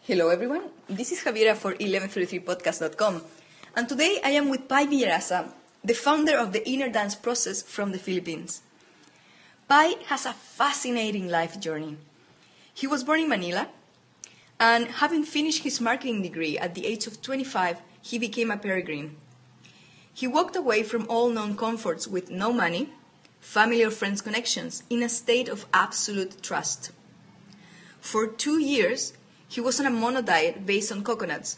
Hello everyone, this is Javiera for 1133podcast.com, and today I am with Pai Villarasa, the founder of the Inner Dance Process from the Philippines. Pai has a fascinating life journey. He was born in Manila, and having finished his marketing degree at the age of 25, he became a peregrine. He walked away from all known comforts with no money, family or friends connections, in a state of absolute trust. For 2 years, he was on a mono diet based on coconuts,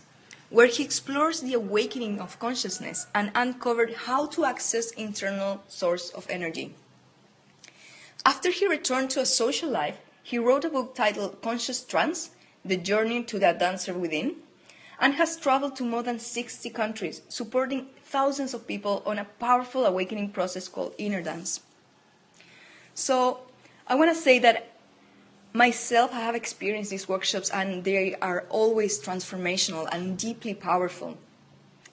where he explores the awakening of consciousness and uncovered how to access internal source of energy. After he returned to a social life, he wrote a book titled Conscious Trance, The Journey to the Dancer Within, and has traveled to more than 60 countries, supporting thousands of people on a powerful awakening process called Inner Dance. So I want to say that myself, I have experienced these workshops and they are always transformational and deeply powerful.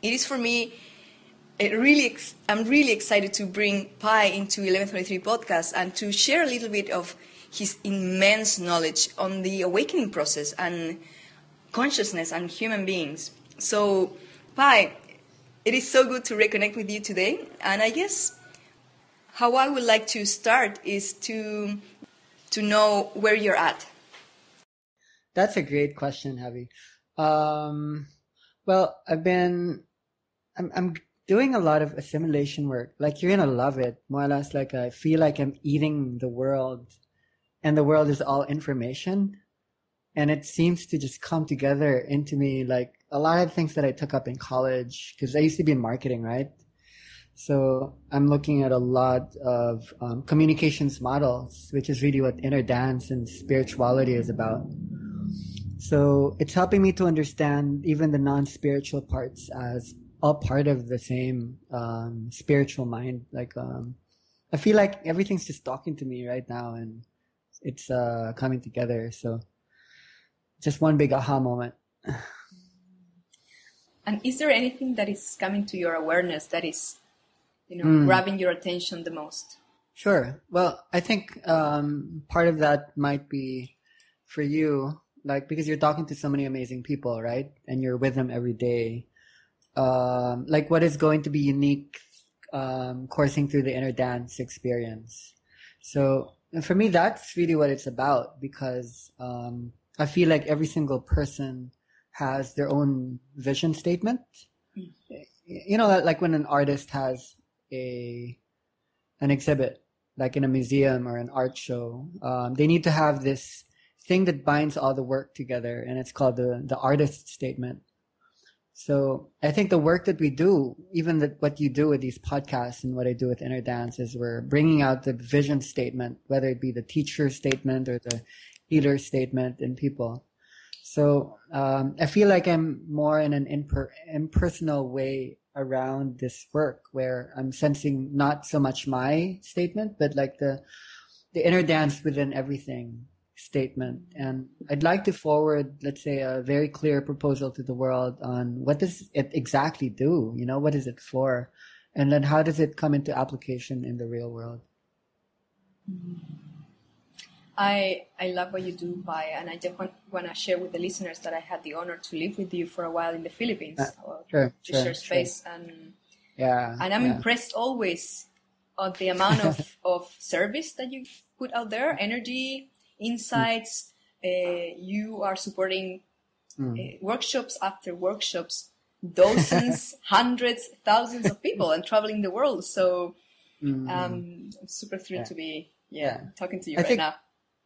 It is for me, I'm really excited to bring Pai into 1133 podcast and to share a little bit of his immense knowledge on the awakening process and consciousness and human beings. So, Pai, it is so good to reconnect with you today. And I guess how I would like to start is to know where you're at. That's a great question, Javi. Well, I'm doing a lot of assimilation work. Like, you're gonna love it, more or less. Like, I feel like I'm eating the world, and the world is all information, and it seems to just come together into me. Like a lot of things that I took up in college, because I used to be in marketing, right? So I'm looking at a lot of communications models, which is really what inner dance and spirituality is about. So it's helping me to understand even the non-spiritual parts as all part of the same spiritual mind. Like I feel like everything's just talking to me right now, and it's coming together. So just one big aha moment. And is there anything that is coming to your awareness that is grabbing your attention the most? Sure. Well, I think part of that might be for you, like, because you're talking to so many amazing people, right? And you're with them every day. Like, what is going to be unique coursing through the inner dance experience? So for me, that's really what it's about, because I feel like every single person has their own vision statement. You know, like when an artist has an exhibit, like in a museum or an art show, they need to have this thing that binds all the work together, and it's called the artist statement. So I think the work that we do, even what you do with these podcasts and what I do with Inner Dance, is we're bringing out the vision statement, whether it be the teacher statement or the healer statement in people. So I feel like I'm more in an impersonal way around this work, where I'm sensing not so much my statement, but like the inner dance within everything statement. And I'd like to forward, let's say, a very clear proposal to the world on what does it exactly do? You know, what is it for? And then how does it come into application in the real world? I love what you do, Pai, and I just want to share with the listeners that I had the honor to live with you for a while in the Philippines, to share space, and I'm impressed always of the amount of service that you put out there, energy, insights. You are supporting workshops after workshops, dozens, hundreds, thousands of people, and traveling the world. So I'm super thrilled to be talking to you right now.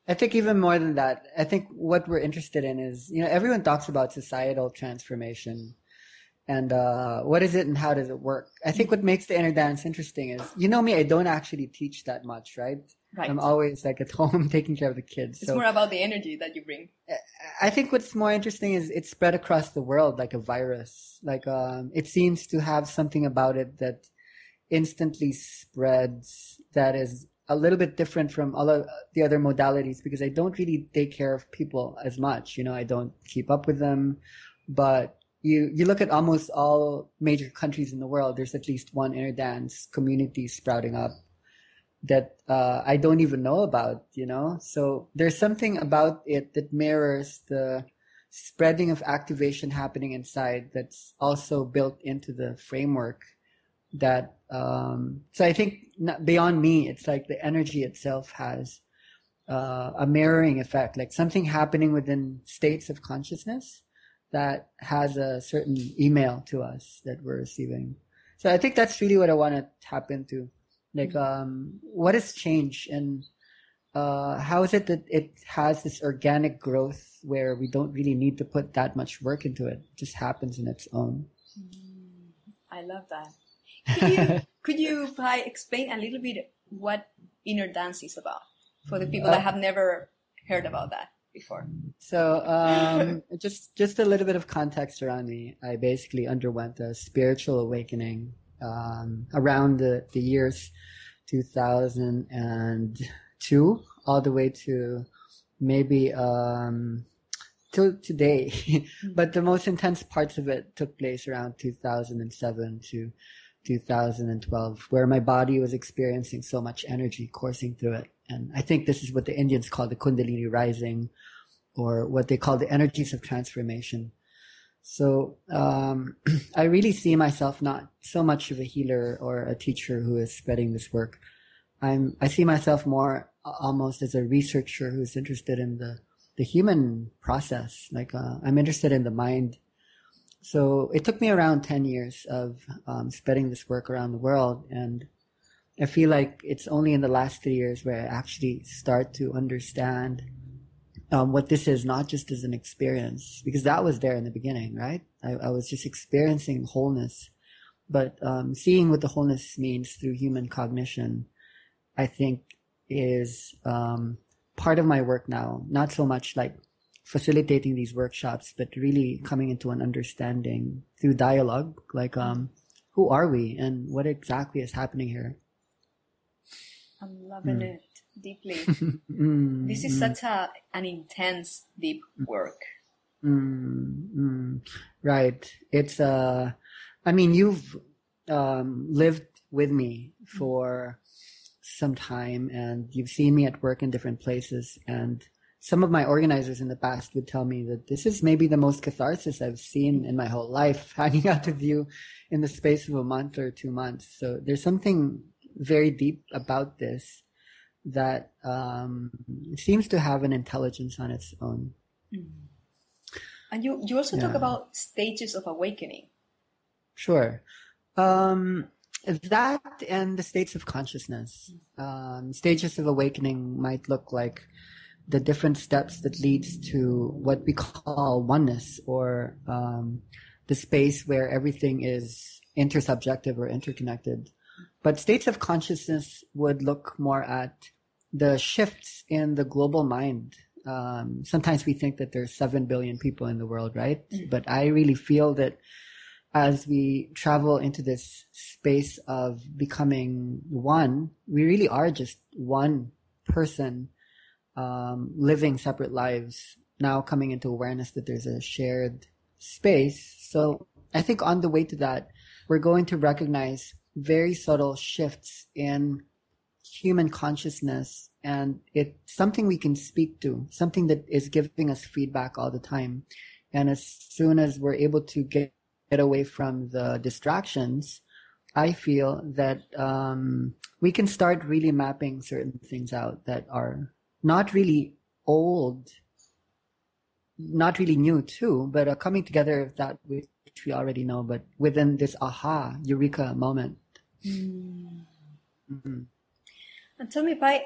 I think even more than that, I think what we're interested in is, you know, everyone talks about societal transformation and what is it and how does it work? I think what makes the inner dance interesting is, you know me, I don't actually teach that much, right? I'm always like at home taking care of the kids. It's more about the energy that you bring. I think what's more interesting is it's spread across the world like a virus. Like it seems to have something about it that instantly spreads, that is a little bit different from all of the other modalities, because I don't really take care of people as much. You know, I don't keep up with them. But you look at almost all major countries in the world, there's at least one inner dance community sprouting up that I don't even know about, you know? So there's something about it that mirrors the spreading of activation happening inside that's also built into the framework that, so I think beyond me, it's like the energy itself has a mirroring effect, like something happening within states of consciousness that has a certain email to us that we're receiving. So I think that's really what I want to tap into. Like, what has changed, and how is it that it has this organic growth where we don't really need to put that much work into it? It just happens in its own. I love that. Could you explain a little bit what inner dance is about for the people that have never heard about that before? So, just a little bit of context around me. I basically underwent a spiritual awakening around the years 2002 all the way to maybe till today. But the most intense parts of it took place around 2007 to 2012, where my body was experiencing so much energy coursing through it. And I think this is what the Indians call the Kundalini rising, or what they call the energies of transformation. So I really see myself not so much of a healer or a teacher who is spreading this work. I see myself more almost as a researcher who's interested in the human process. Like I'm interested in the mind. So it took me around 10 years of spreading this work around the world, and I feel like it's only in the last 3 years where I actually start to understand what this is, not just as an experience, because that was there in the beginning, right? I was just experiencing wholeness, but seeing what the wholeness means through human cognition, I think is part of my work now. Not so much like facilitating these workshops, but really coming into an understanding through dialogue, like who are we and what exactly is happening here. I'm loving it deeply. This is such an intense, deep work. Right. It's I mean, you've lived with me for some time, and you've seen me at work in different places, and some of my organizers in the past would tell me that this is maybe the most catharsis I've seen in my whole life, hanging out with you in the space of a month or 2 months. So there's something very deep about this that seems to have an intelligence on its own. And you also talk about stages of awakening. Sure. That and the states of consciousness. Stages of awakening might look like the different steps that leads to what we call oneness, or the space where everything is intersubjective or interconnected. But states of consciousness would look more at the shifts in the global mind. Sometimes we think that there's 7 billion people in the world, right? But I really feel that as we travel into this space of becoming one, we really are just one person living separate lives, now coming into awareness that there's a shared space. So I think on the way to that, we're going to recognize very subtle shifts in human consciousness, and it's something we can speak to, something that is giving us feedback all the time. And as soon as we're able to get away from the distractions, I feel that we can start really mapping certain things out that are not really old, not really new too, but a coming together of that which we already know, but within this aha, eureka moment. And tell me, Pai,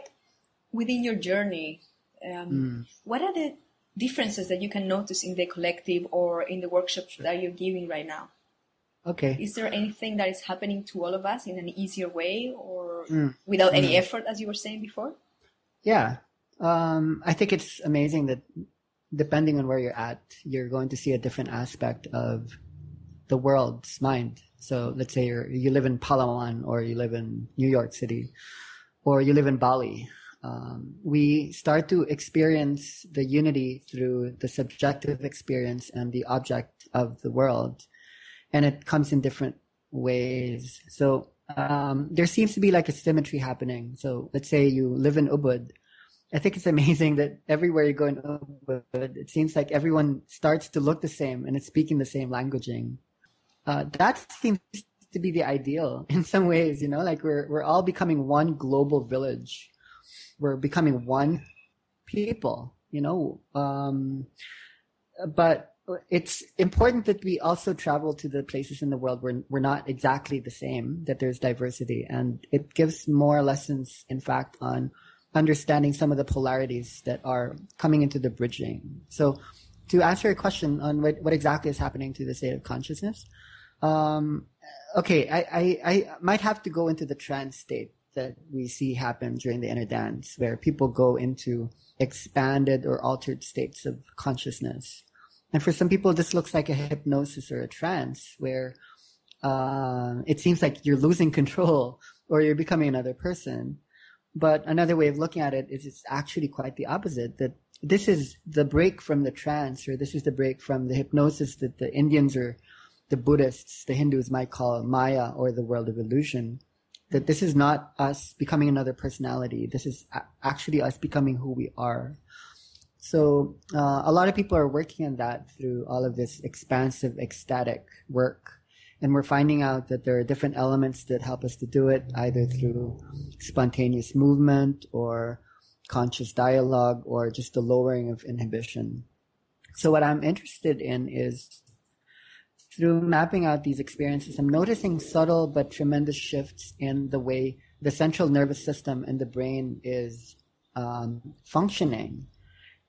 within your journey, what are the differences that you can notice in the collective or in the workshops that you're giving right now? Okay. Is there anything that is happening to all of us in an easier way, or without any effort, as you were saying before? Yeah. I think it's amazing that depending on where you're at, you're going to see a different aspect of the world's mind. So let's say you live in Palawan, or you live in New York City, or you live in Bali. We start to experience the unity through the subjective experience and the object of the world. And it comes in different ways. So there seems to be like a symmetry happening. So let's say you live in Ubud, I think it's amazing that everywhere you go in Ubud, it seems like everyone starts to look the same and it's speaking the same languaging. That seems to be the ideal in some ways, like we're all becoming one global village. We're becoming one people, but it's important that we also travel to the places in the world where we're not exactly the same, that there's diversity. And it gives more lessons, in fact, on understanding some of the polarities that are coming into the bridging. So to answer your question on what exactly is happening to the state of consciousness, okay, I might have to go into the trance state that we see happen during the inner dance, where people go into expanded or altered states of consciousness. And for some people, this looks like a hypnosis or a trance where it seems like you're losing control or you're becoming another person. But another way of looking at it is it's actually quite the opposite, that this is the break from the trance, or this is the break from the hypnosis that the Indians or the Buddhists, the Hindus might call Maya or the world of illusion. That this is not us becoming another personality. This is actually us becoming who we are. So a lot of people are working on that through all of this expansive, ecstatic work. And we're finding out that there are different elements that help us to do it, either through spontaneous movement or conscious dialogue or just the lowering of inhibition. So what I'm interested in is, through mapping out these experiences, I'm noticing subtle but tremendous shifts in the way the central nervous system and the brain is functioning.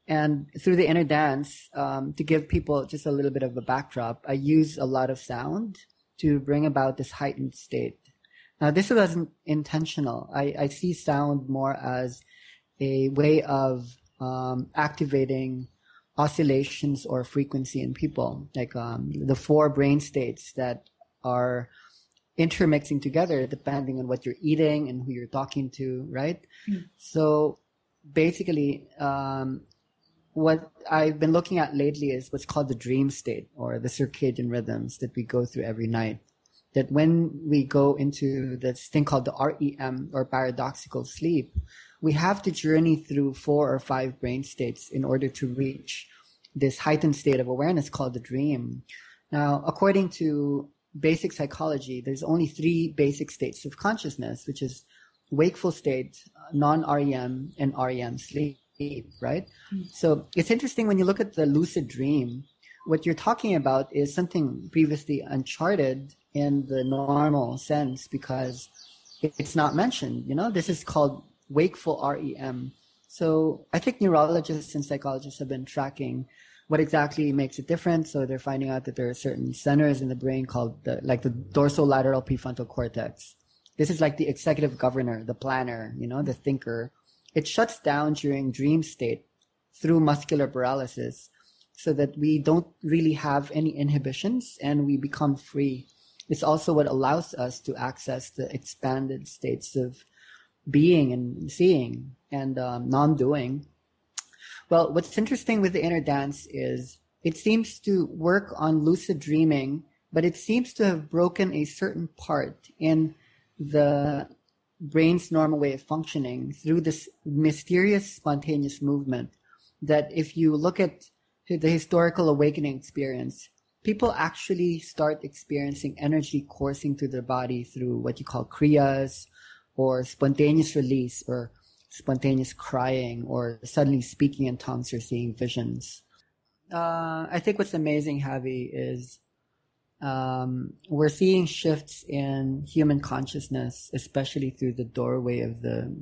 And through the inner dance, to give people just a little bit of a backdrop, I use a lot of sound to bring about this heightened state. Now, this wasn't intentional. I see sound more as a way of activating oscillations or frequency in people, like the 4 brain states that are intermixing together depending on what you're eating and who you're talking to, right? So basically, what I've been looking at lately is what's called the dream state, or the circadian rhythms that we go through every night. That when we go into this thing called the REM, or paradoxical sleep, we have to journey through 4 or 5 brain states in order to reach this heightened state of awareness called the dream. Now, according to basic psychology, there's only 3 basic states of consciousness, which is wakeful state, non-REM, and REM sleep, right? So it's interesting when you look at the lucid dream, what you're talking about is something previously uncharted in the normal sense, because it's not mentioned. This is called wakeful REM. So I think neurologists and psychologists have been tracking what exactly makes it different. So they're finding out that there are certain centers in the brain called the dorsolateral prefrontal cortex. This is like the executive governor, the planner, the thinker. It shuts down during dream state through muscular paralysis, so that we don't really have any inhibitions and we become free. It's also what allows us to access the expanded states of being and seeing and non-doing. Well, what's interesting with the inner dance is it seems to work on lucid dreaming, but it seems to have broken a certain part in the brain's normal way of functioning through this mysterious, spontaneous movement. That if you look at the historical awakening experience, people actually start experiencing energy coursing through their body through what you call kriyas, or spontaneous release, or spontaneous crying, or suddenly speaking in tongues or seeing visions. I think what's amazing, Javi, is we're seeing shifts in human consciousness, especially through the doorway of the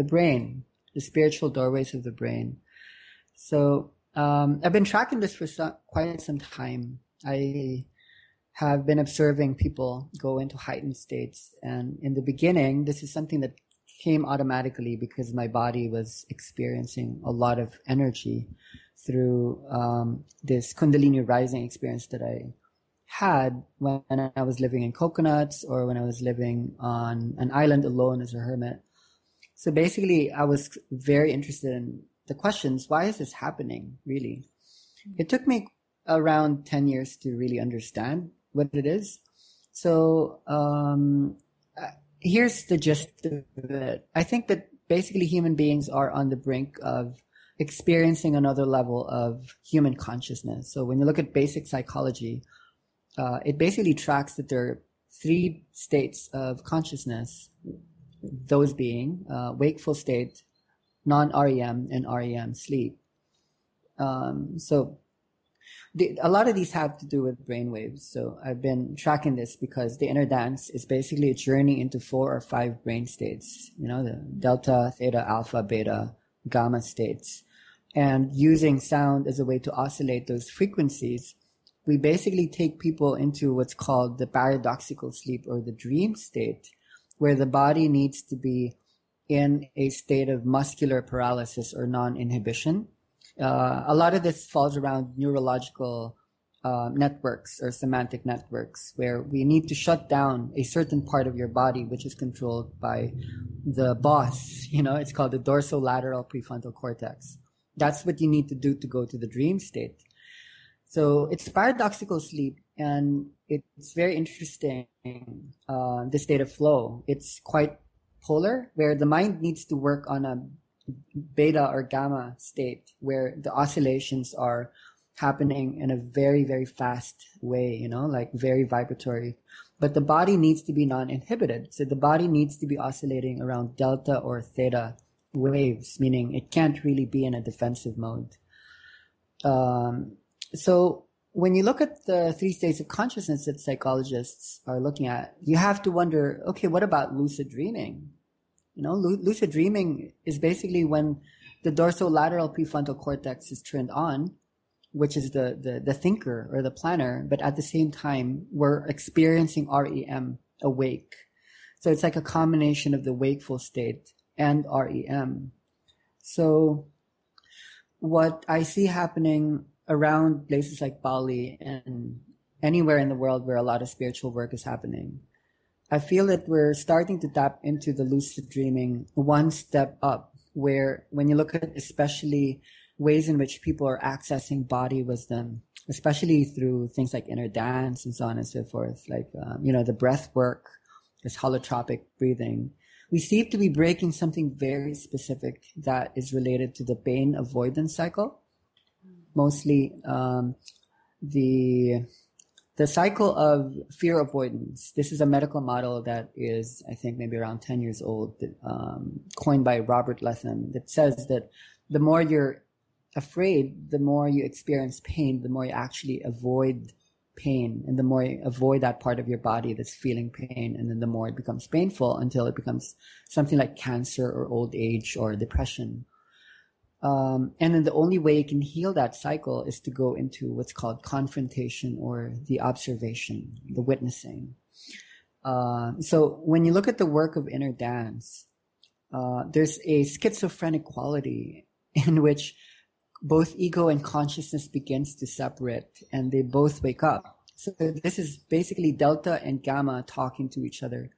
brain, the spiritual doorways of the brain. So I've been tracking this for quite some time. I have been observing people go into heightened states. And in the beginning, this is something that came automatically because my body was experiencing a lot of energy through this Kundalini rising experience that I had when I was living in coconuts, or when I was living on an island alone as a hermit. So basically, I was very interested in the questions, why is this happening, really? It took me around 10 years to really understand what it is. So here's the gist of it. I think that basically human beings are on the brink of experiencing another level of human consciousness. So when you look at basic psychology, it basically tracks that there are 3 states of consciousness, those being wakeful state, non-REM, and REM sleep. So a lot of these have to do with brainwaves. So I've been tracking this because the inner dance is basically a journey into 4 or 5 brain states, the delta, theta, alpha, beta, gamma states. And using sound as a way to oscillate those frequencies, we basically take people into what's called the paradoxical sleep or the dream state, where the body needs to be in a state of muscular paralysis or non-inhibition. A lot of this falls around neurological networks or semantic networks, where we need to shut down a certain part of your body, which is controlled by the boss. It's called the dorsolateral prefrontal cortex. That's what you need to do to go to the dream state. So it's paradoxical sleep, and it's very interesting, the state of flow. It's quite polar, where the mind needs to work on a beta or gamma state, where the oscillations are happening in a very, very fast way, like very vibratory. But the body needs to be non-inhibited. So the body needs to be oscillating around delta or theta waves, meaning it can't really be in a defensive mode. So when you look at the 3 states of consciousness that psychologists are looking at, you have to wonder, okay, what about lucid dreaming? Lucid dreaming is basically when the dorsolateral prefrontal cortex is turned on, which is the thinker or the planner, but at the same time, we're experiencing REM, awake. So it's like a combination of the wakeful state and REM. So what I see happening around places like Bali and anywhere in the world where a lot of spiritual work is happening, I feel that we're starting to tap into the lucid dreaming one step up, where when you look at especially ways in which people are accessing body wisdom, especially through things like inner dance and so on and so forth, like, the breath work, this holotropic breathing, we seem to be breaking something very specific that is related to the pain avoidance cycle. Mostly the cycle of fear avoidance. This is a medical model that is, I think, maybe around 10 years old, coined by Robert Letham, that says that the more you're afraid, the more you experience pain, the more you actually avoid pain, and the more you avoid that part of your body that's feeling pain, and then the more it becomes painful until it becomes something like cancer or old age or depression. And then the only way you can heal that cycle is to go into what's called confrontation or the observation, the witnessing. So when you look at the work of inner dance, there's a schizophrenic quality in which both ego and consciousness begins to separate, and they both wake up. So this is basically delta and gamma talking to each other.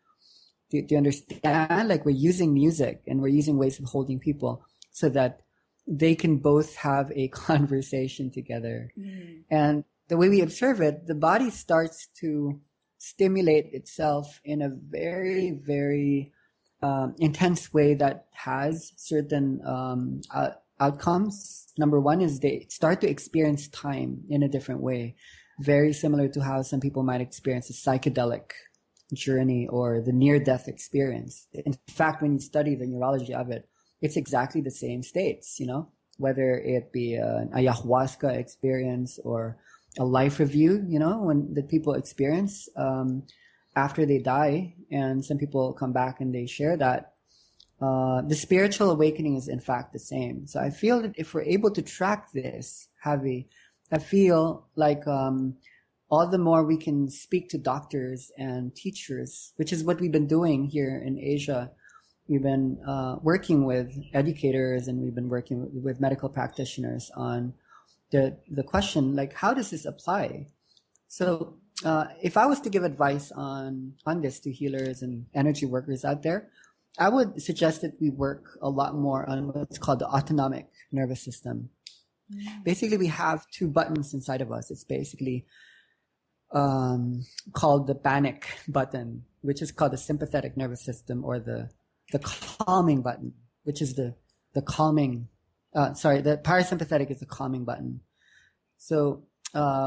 Do you understand? Like, we're using music and we're using ways of holding people so that they can both have a conversation together. Mm. And the way we observe it, the body starts to stimulate itself in a very, very intense way that has certain outcomes. Number one is they start to experience time in a different way, very similar to how some people might experience a psychedelic journey or the near-death experience. In fact, when you study the neurology of it, it's exactly the same states, whether it be an ayahuasca experience or a life review, when the people experience after they die, and some people come back and they share that. The spiritual awakening is in fact the same. So I feel that if we're able to track this, Javi, I feel like all the more we can speak to doctors and teachers, which is what we've been doing here in Asia. We've been working with educators, and we've been working with medical practitioners on the question, like, how does this apply? So if I was to give advice on this to healers and energy workers out there, I would suggest that we work a lot more on what's called the autonomic nervous system. Mm. Basically, we have 2 buttons inside of us. It's basically called the panic button, which is called the sympathetic nervous system, or the calming button, which is the calming. The parasympathetic is the calming button. So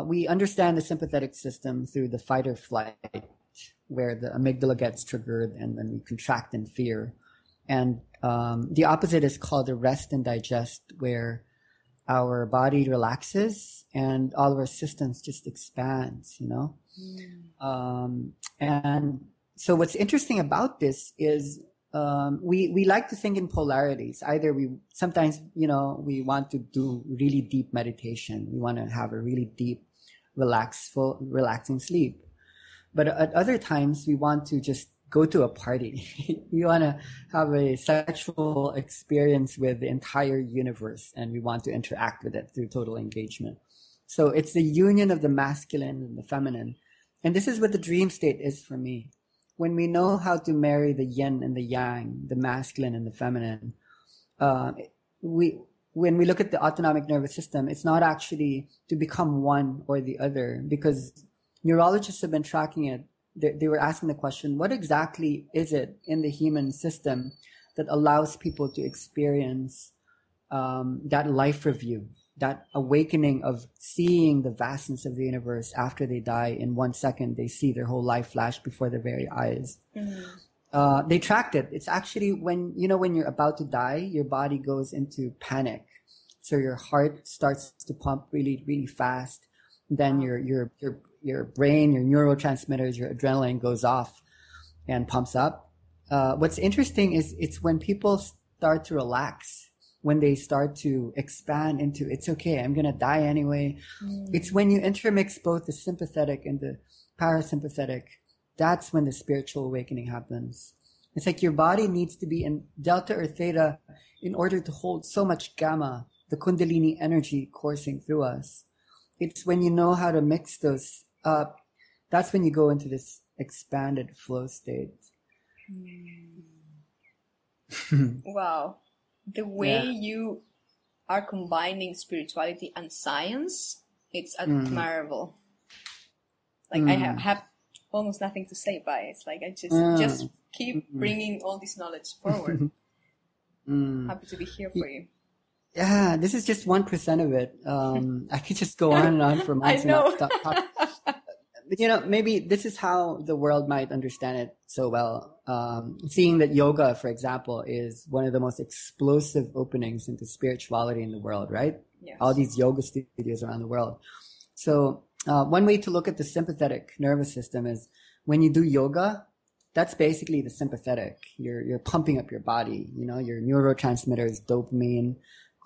we understand the sympathetic system through the fight or flight, where the amygdala gets triggered and then we contract in fear. And the opposite is called the rest and digest, where our body relaxes and all of our systems just expands, you know? And so what's interesting about this is we like to think in polarities. Either sometimes, you know, we want to do really deep meditation. We want to have a really deep, relaxing sleep. But at other times, we want to just go to a party. We want to have a sexual experience with the entire universe, and we want to interact with it through total engagement. So it's the union of the masculine and the feminine. And this is what the dream state is for me. When we know how to marry the yin and the yang, the masculine and the feminine, when we look at the autonomic nervous system, it's not actually to become one or the other, because neurologists have been tracking it. They were asking the question, what exactly is it in the human system that allows people to experience that life review, that awakening of seeing the vastness of the universe after they die? In 1 second, they see their whole life flash before their very eyes. They tracked it. It's actually when you're about to die, your body goes into panic. So your heart starts to pump really, really fast. Then your brain, your neurotransmitters, your adrenaline goes off and pumps up. What's interesting is it's when people start to relax, when they start to expand into, it's okay, I'm going to die anyway. It's when you intermix both the sympathetic and the parasympathetic, that's when the spiritual awakening happens. It's like your body needs to be in delta or theta in order to hold so much gamma, the kundalini energy coursing through us. It's when you know how to mix those up, that's when you go into this expanded flow state. Wow. The way you are combining spirituality and science, it's admirable. Like I have almost nothing to say by it. It's like I just keep bringing all this knowledge forward. Happy to be here for you. Yeah, this is just 1% of it. I could just go on and on for months and not stop talking. But maybe this is how the world might understand it so well. Seeing that yoga, for example, is one of the most explosive openings into spirituality in the world, right? Yes. All these yoga studios around the world. So one way to look at the sympathetic nervous system is when you do yoga, that's basically the sympathetic. You're pumping up your body, your neurotransmitters, dopamine,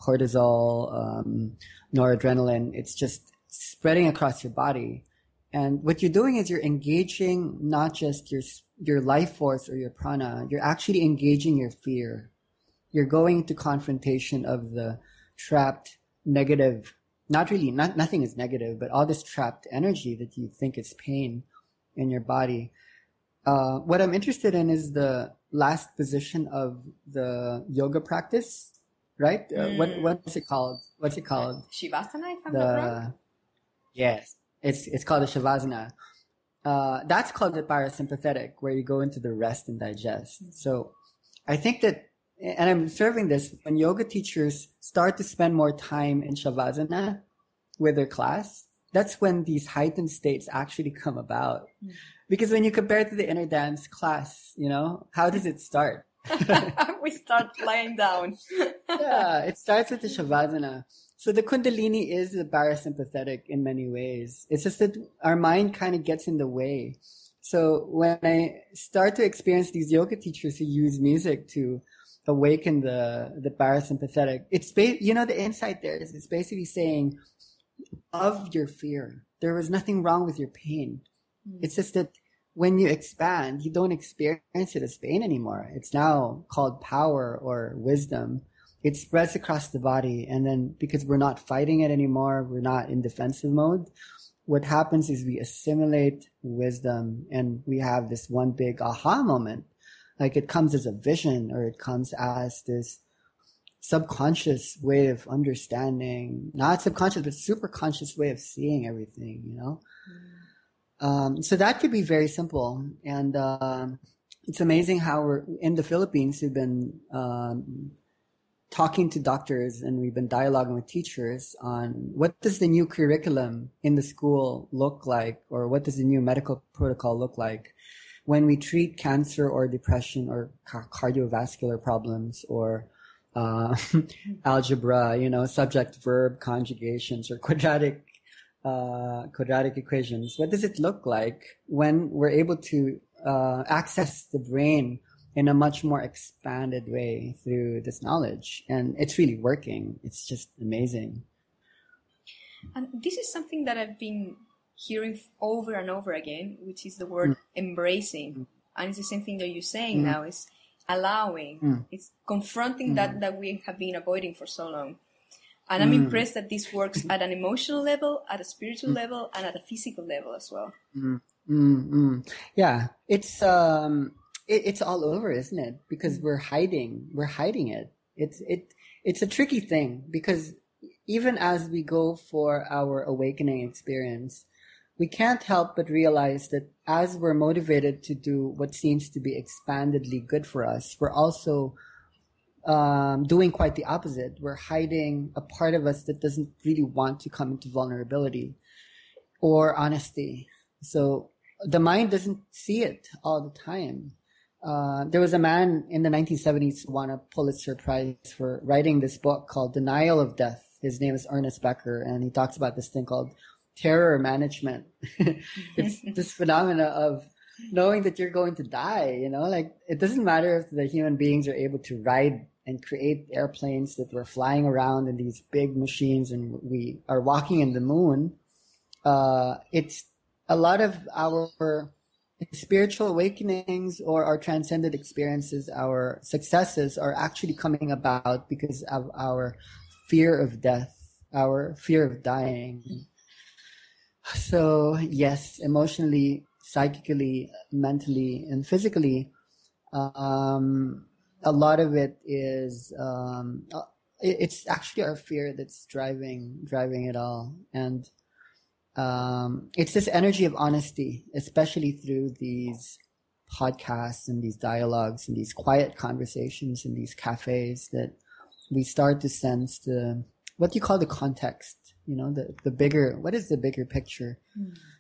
cortisol, noradrenaline. It's just spreading across your body. And what you're doing is you're engaging not just your life force or your prana, you're actually engaging your fear. You're going into confrontation of the trapped negative, nothing is negative, but all this trapped energy that you think is pain in your body. What I'm interested in is the last position of the yoga practice, right? What's it called? Shavasana, if I'm not wrong? Yes. It's called the Shavasana. That's called the parasympathetic, where you go into the rest and digest. So I think that, and I'm observing this, when yoga teachers start to spend more time in Shavasana with their class, that's when these heightened states actually come about. Because when you compare it to the inner dance class, how does it start? We start lying down. Yeah, it starts with the Shavasana. So the Kundalini is the parasympathetic in many ways. It's just that our mind kind of gets in the way. So when I start to experience these yoga teachers who use music to awaken the parasympathetic, it's the insight there is it's basically saying, of your fear. There was nothing wrong with your pain. It's just that when you expand, you don't experience it as pain anymore. It's now called power or wisdom. It spreads across the body. And then because we're not fighting it anymore, we're not in defensive mode, what happens is we assimilate wisdom and we have this one big aha moment. Like it comes as a vision, or it comes as this subconscious way of understanding, not subconscious, but super conscious way of seeing everything, So that could be very simple. And it's amazing how we're in the Philippines, we've been talking to doctors and we've been dialoguing with teachers on what does the new curriculum in the school look like, or what does the new medical protocol look like when we treat cancer or depression or cardiovascular problems or algebra, subject verb conjugations or quadratic equations. What does it look like when we're able to access the brain in a much more expanded way through this knowledge? And it's really working. It's just amazing. And this is something that I've been hearing over and over again, which is the word embracing. And it's the same thing that you're saying now, is allowing. It's confronting that we have been avoiding for so long. And I'm impressed that this works at an emotional level, at a spiritual level, and at a physical level as well. Yeah, it's all over, isn't it? Because we're hiding it. It's a tricky thing, because even as we go for our awakening experience, we can't help but realize that as we're motivated to do what seems to be expandedly good for us, we're also doing quite the opposite. We're hiding a part of us that doesn't really want to come into vulnerability or honesty. So the mind doesn't see it all the time. There was a man in the 1970s who won a Pulitzer Prize for writing this book called Denial of Death. His name is Ernest Becker, and he talks about this thing called terror management. It's this phenomena of knowing that you're going to die, like it doesn't matter if the human beings are able to ride and create airplanes that were flying around in these big machines and we are walking in the moon. It's a lot of our spiritual awakenings or our transcendent experiences, our successes are actually coming about because of our fear of death, our fear of dying. So yes, emotionally, psychically, mentally, and physically, a lot of it is it's actually our fear that's driving it all. And it's this energy of honesty, especially through these podcasts and these dialogues and these quiet conversations in these cafes, that we start to sense what you call the context, the bigger, what is the bigger picture?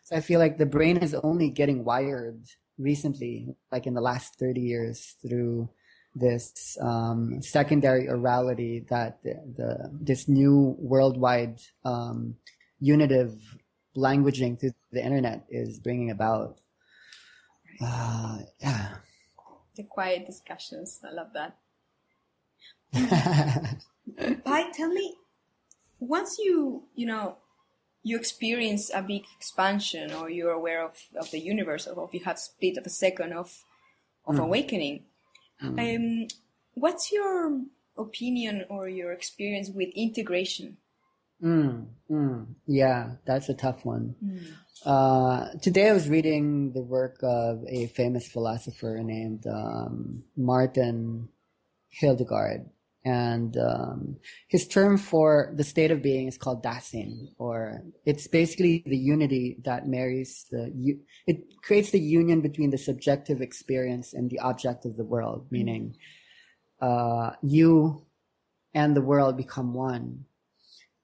So I feel like the brain is only getting wired recently, like in the last 30 years, through this secondary orality that this new worldwide unitive languaging through the internet is bringing about. Yeah. The quiet discussions. I love that. Pai, tell me, once you experience a big expansion, or you're aware of the universe, or you have split of a second of awakening, what's your opinion or your experience with integration? Yeah, that's a tough one. Today I was reading the work of a famous philosopher named Martin Hildegard, and his term for the state of being is called Dasein, or it's basically the unity that marries it creates the union between the subjective experience and the object of the world, meaning you and the world become one.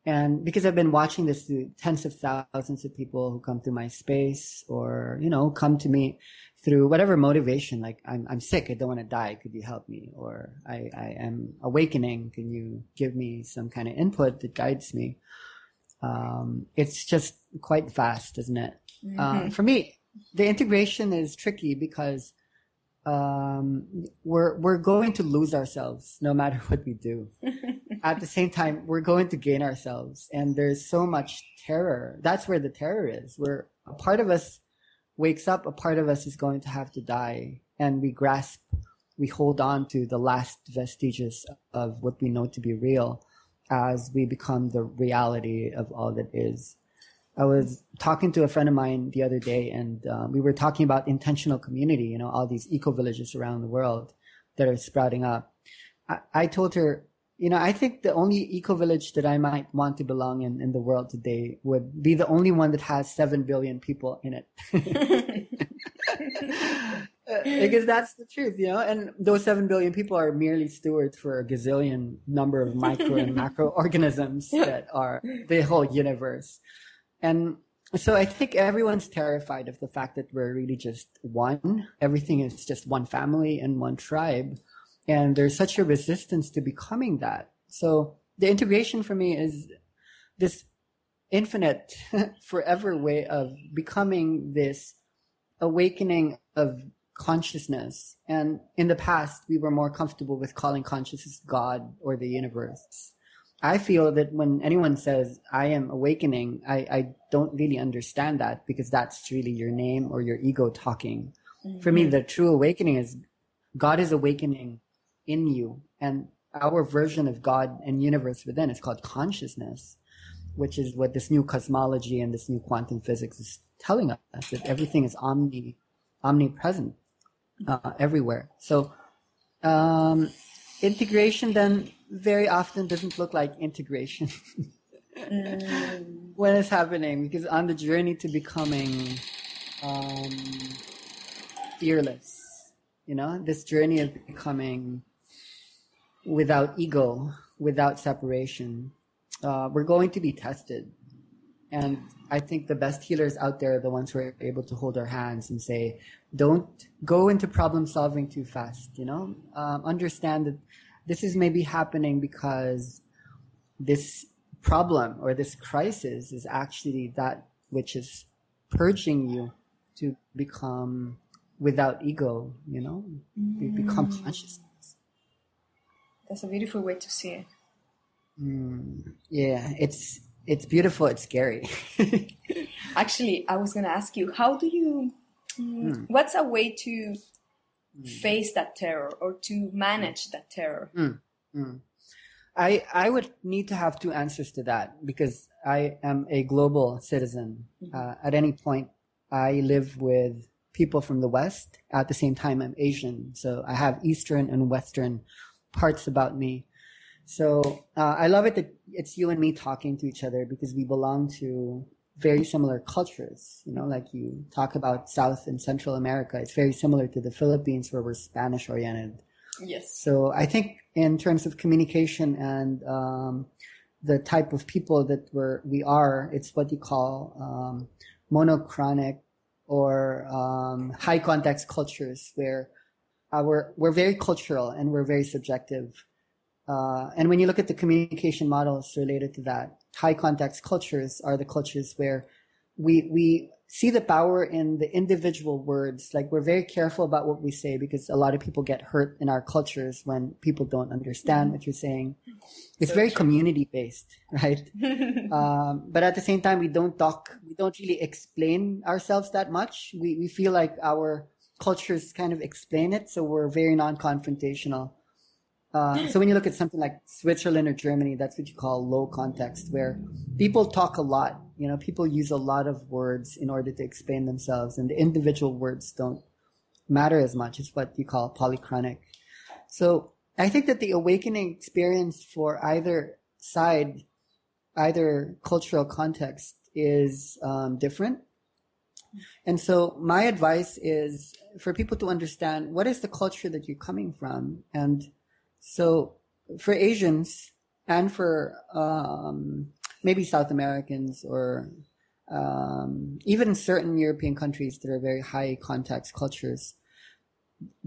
And because I've been watching this through tens of thousands of people who come through my space, or, come to me through whatever motivation, like I'm sick, I don't want to die, could you help me? Or I am awakening, can you give me some kind of input that guides me? It's just quite vast, isn't it? For me, the integration is tricky because we're going to lose ourselves no matter what we do. At the same time, we're going to gain ourselves, and there's so much terror. That's where the terror is. Where a part of us wakes up, a part of us is going to have to die, and we hold on to the last vestiges of what we know to be real as we become the reality of all that is. I was talking to a friend of mine the other day, and we were talking about intentional community, all these eco-villages around the world that are sprouting up. I told her, I think the only eco-village that I might want to belong in the world today would be the only one that has 7 billion people in it. Because that's the truth, you know, and those 7 billion people are merely stewards for a gazillion number of micro and macro organisms that are the whole universe. And so I think everyone's terrified of the fact that we're really just one. Everything is just one family and one tribe. And there's such a resistance to becoming that. So the integration for me is this infinite, forever way of becoming this awakening of consciousness. And in the past, we were more comfortable with calling consciousness God or the universe. I feel that when anyone says, I am awakening, I don't really understand that, because that's really your name or your ego talking. Mm-hmm. For me, the true awakening is God is awakening in you. And our version of God and universe within is called consciousness, which is what this new cosmology and this new quantum physics is telling us, that everything is omnipresent everywhere. So integration then very often doesn't look like integration when it's happening, because on the journey to becoming fearless, you know, this journey of becoming without ego, without separation, we're going to be tested. And I think the best healers out there are the ones who are able to hold our hands and say, don't go into problem solving too fast, you know, understand that this is maybe happening because this problem or this crisis is actually that which is purging you to become without ego, you know, become consciousness. That's a beautiful way to see it. Yeah, it's beautiful. It's scary. Actually, I was going to ask you, how do you, what's a way to face that terror or to manage that terror? I would need to have two answers to that, because I am a global citizen. At any point, I live with people from the West. At the same time, I'm Asian. So I have Eastern and Western parts about me. So I love it that it's you and me talking to each other, because we belong to very similar cultures. You know, like you talk about South and Central America, it's very similar to the Philippines, where we're Spanish oriented. Yes. So I think in terms of communication and the type of people that we are, it's what you call monochronic or high context cultures, where we're very cultural and we're very subjective. And when you look at the communication models related to that, high context cultures are the cultures where we see the power in the individual words. Like, we're very careful about what we say, because a lot of people get hurt in our cultures when people don't understand what you're saying. It's so very community based, right? But at the same time, we don't really explain ourselves that much. We feel like our cultures kind of explain it. So we're very non-confrontational. So when you look at something like Switzerland or Germany, that's what you call low context, where people talk a lot. You know, people use a lot of words in order to explain themselves, and the individual words don't matter as much. It's what you call polychronic. So I think that the awakening experience for either side, either cultural context, is different. And so my advice is for people to understand, what is the culture that you're coming from? And so for Asians and for maybe South Americans or even certain European countries that are very high context cultures,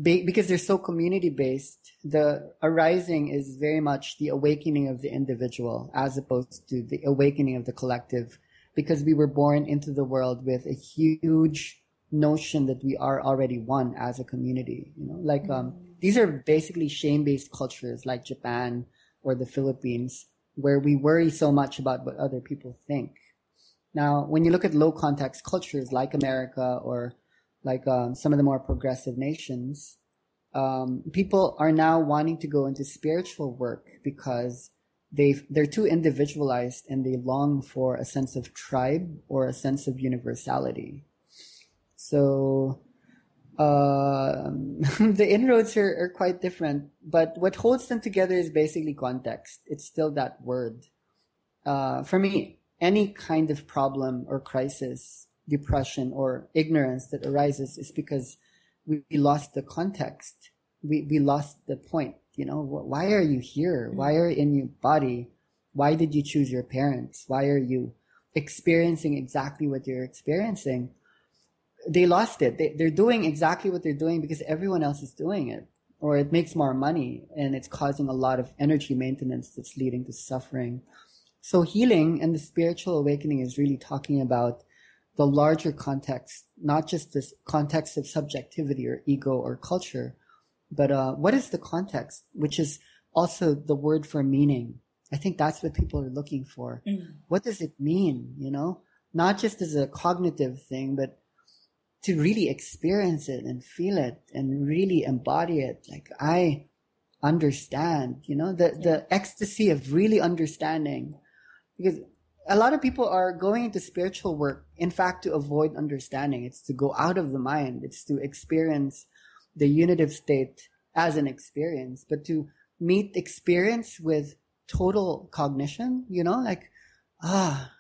because they're so community based, the arising is very much the awakening of the individual as opposed to the awakening of the collective, because we were born into the world with a huge notion that we are already one as a community. You know, like these are basically shame-based cultures like Japan or the Philippines, where we worry so much about what other people think. Now, when you look at low context cultures like America or like some of the more progressive nations, people are now wanting to go into spiritual work because they're too individualized and they long for a sense of tribe or a sense of universality. So the inroads are quite different, but what holds them together is basically context. It's still that word. For me, any kind of problem or crisis, depression or ignorance that arises is because we lost the context. We lost the point. You know, why are you here? Why are you in your body? Why did you choose your parents? Why are you experiencing exactly what you're experiencing? They lost it. They're doing exactly what they're doing because everyone else is doing it, or it makes more money, and it's causing a lot of energy maintenance that's leading to suffering. So healing and the spiritual awakening is really talking about the larger context, not just this context of subjectivity or ego or culture, but what is the context, which is also the word for meaning. I think that's what people are looking for. What does it mean, you know? Not just as a cognitive thing, but to really experience it and feel it and really embody it. Like, I understand, you know, the ecstasy of really understanding. Because a lot of people are going into spiritual work, in fact, to avoid understanding. It's to go out of the mind. It's to experience the unitive state as an experience, but to meet experience with total cognition, you know, like,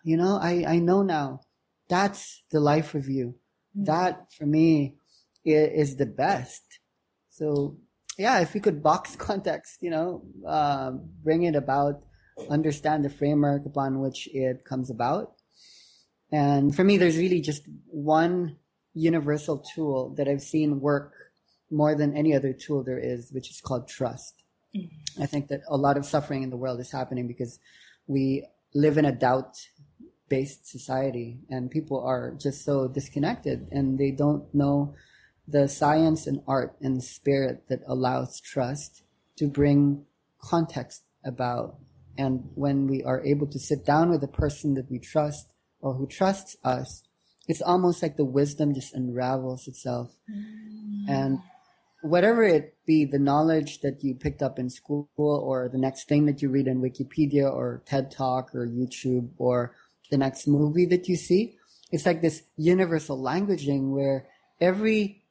you know, I know now. That's the life review. That for me is the best. So yeah, if we could box context, you know, bring it about, understand the framework upon which it comes about. And for me, there's really just one universal tool that I've seen work more than any other tool there is, which is called trust. I think that a lot of suffering in the world is happening because we live in a doubt-based society, and people are just so disconnected, and they don't know the science and art and spirit that allows trust to bring context about. And when we are able to sit down with a person that we trust or who trusts us, it's almost like the wisdom just unravels itself. And whatever it be, the knowledge that you picked up in school or the next thing that you read in Wikipedia or TED Talk or YouTube or the next movie that you see, it's like this universal languaging where every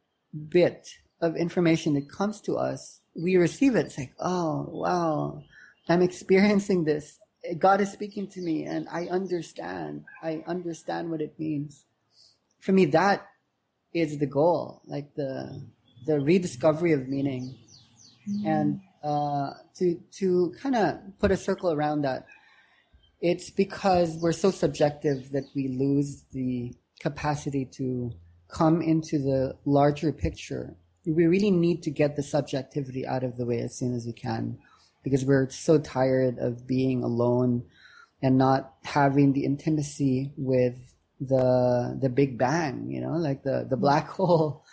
bit of information that comes to us, we receive it. It's like, oh, wow, I'm experiencing this. God is speaking to me and I understand. I understand what it means. For me, that is the goal, like the rediscovery of meaning. And to kind of put a circle around that, it's because we're so subjective that we lose the capacity to come into the larger picture. We really need to get the subjectivity out of the way as soon as we can, because we're so tired of being alone and not having the intimacy with the Big Bang, you know, like the black hole.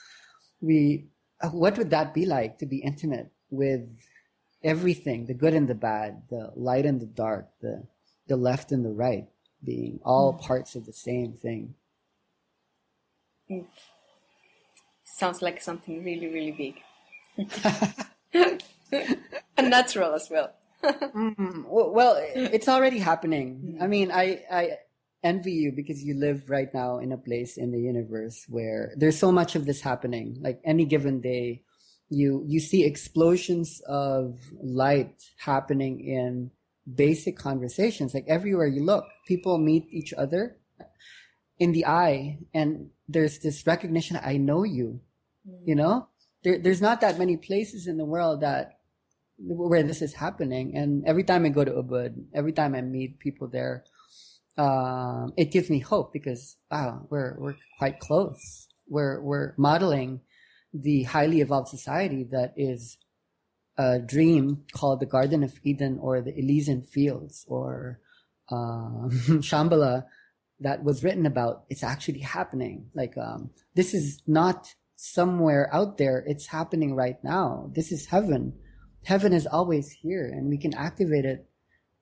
What would that be like, to be intimate with everything, the good and the bad, the light and the dark, the left and the right, being all parts of the same thing? Sounds like something really, really big. And natural as well. Well, it's already happening. I mean, I envy you because you live right now in a place in the universe where there's so much of this happening. Like any given day, you see explosions of light happening in basic conversations. Like everywhere you look, people meet each other in the eye, and there's this recognition, I know you. You know, there's not that many places in the world where this is happening. And every time I go to Ubud, every time I meet people there, it gives me hope because, wow, we're quite close. We're modeling the highly evolved society that is a dream called the Garden of Eden or the Elysian Fields or Shambhala that was written about. It's actually happening. Like, this is not somewhere out there. It's happening right now. This is heaven. Heaven is always here, and we can activate it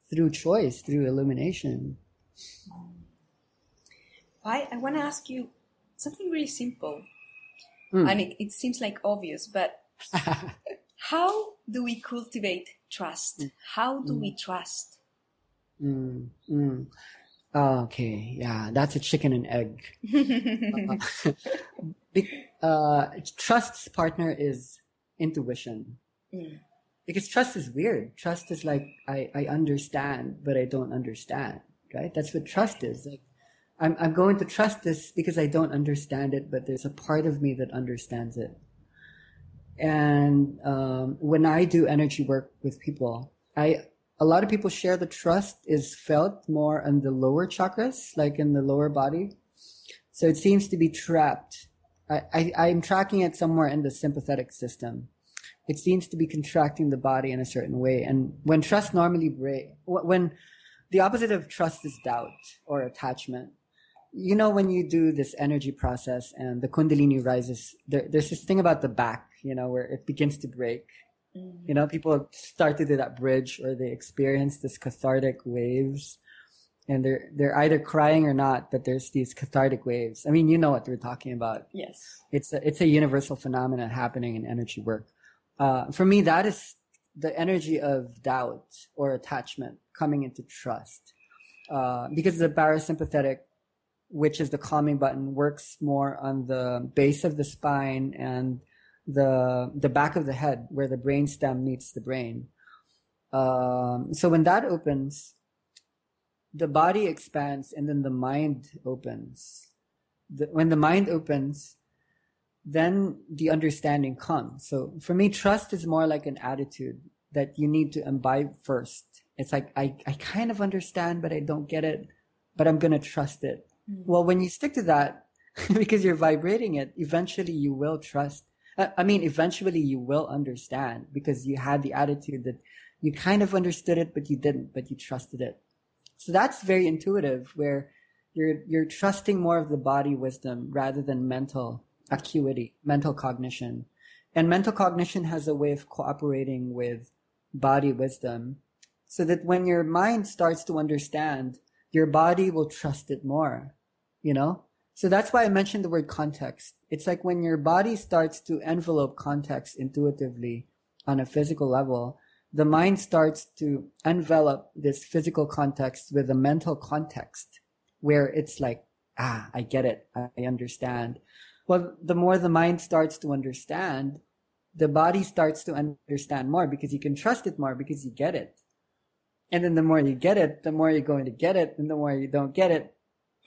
through choice, through illumination. I want to ask you something really simple. And it seems like obvious, but how do we cultivate trust? How do we trust? Okay, yeah, that's a chicken and egg. Trust's partner is intuition. Because trust is weird. Trust is like, I understand, but I don't understand, right? That's what trust is. Like, I'm going to trust this because I don't understand it, but there's a part of me that understands it. And when I do energy work with people, a lot of people share the trust is felt more on the lower chakras, like in the lower body. So it seems to be trapped. I'm tracking it somewhere in the sympathetic system. It seems to be contracting the body in a certain way. And when trust normally when the opposite of trust is doubt or attachment. You know, when you do this energy process and the Kundalini rises, there's this thing about the back, where it begins to break. Mm-hmm. People start to do that bridge, or they experience this cathartic waves, and they're either crying or not, but there's these cathartic waves. I mean, you know what we're talking about. Yes. It's a universal phenomenon happening in energy work. For me, that is the energy of doubt or attachment coming into trust. Because the parasympathetic, which is the calming button, works more on the base of the spine and the back of the head, where the brain stem meets the brain. So when that opens, the body expands, and then the mind opens. When the mind opens, then the understanding comes. So for me, trust is more like an attitude that you need to imbibe first. It's like, I kind of understand, but I don't get it, but I'm going to trust it. Mm-hmm. Well, when you stick to that, because you're vibrating it, eventually you will trust. Eventually you will understand, because you had the attitude that you kind of understood it, but you didn't, but you trusted it. So that's very intuitive, where you're trusting more of the body wisdom rather than mental acuity, mental cognition. And mental cognition has a way of cooperating with body wisdom, so that when your mind starts to understand, your body will trust it more, So that's why I mentioned the word context. It's like when your body starts to envelope context intuitively on a physical level, the mind starts to envelop this physical context with a mental context, where it's like, I get it, I understand. Well, the more the mind starts to understand, the body starts to understand more, because you can trust it more, because you get it. And then the more you get it, the more you're going to get it, and the more you don't get it,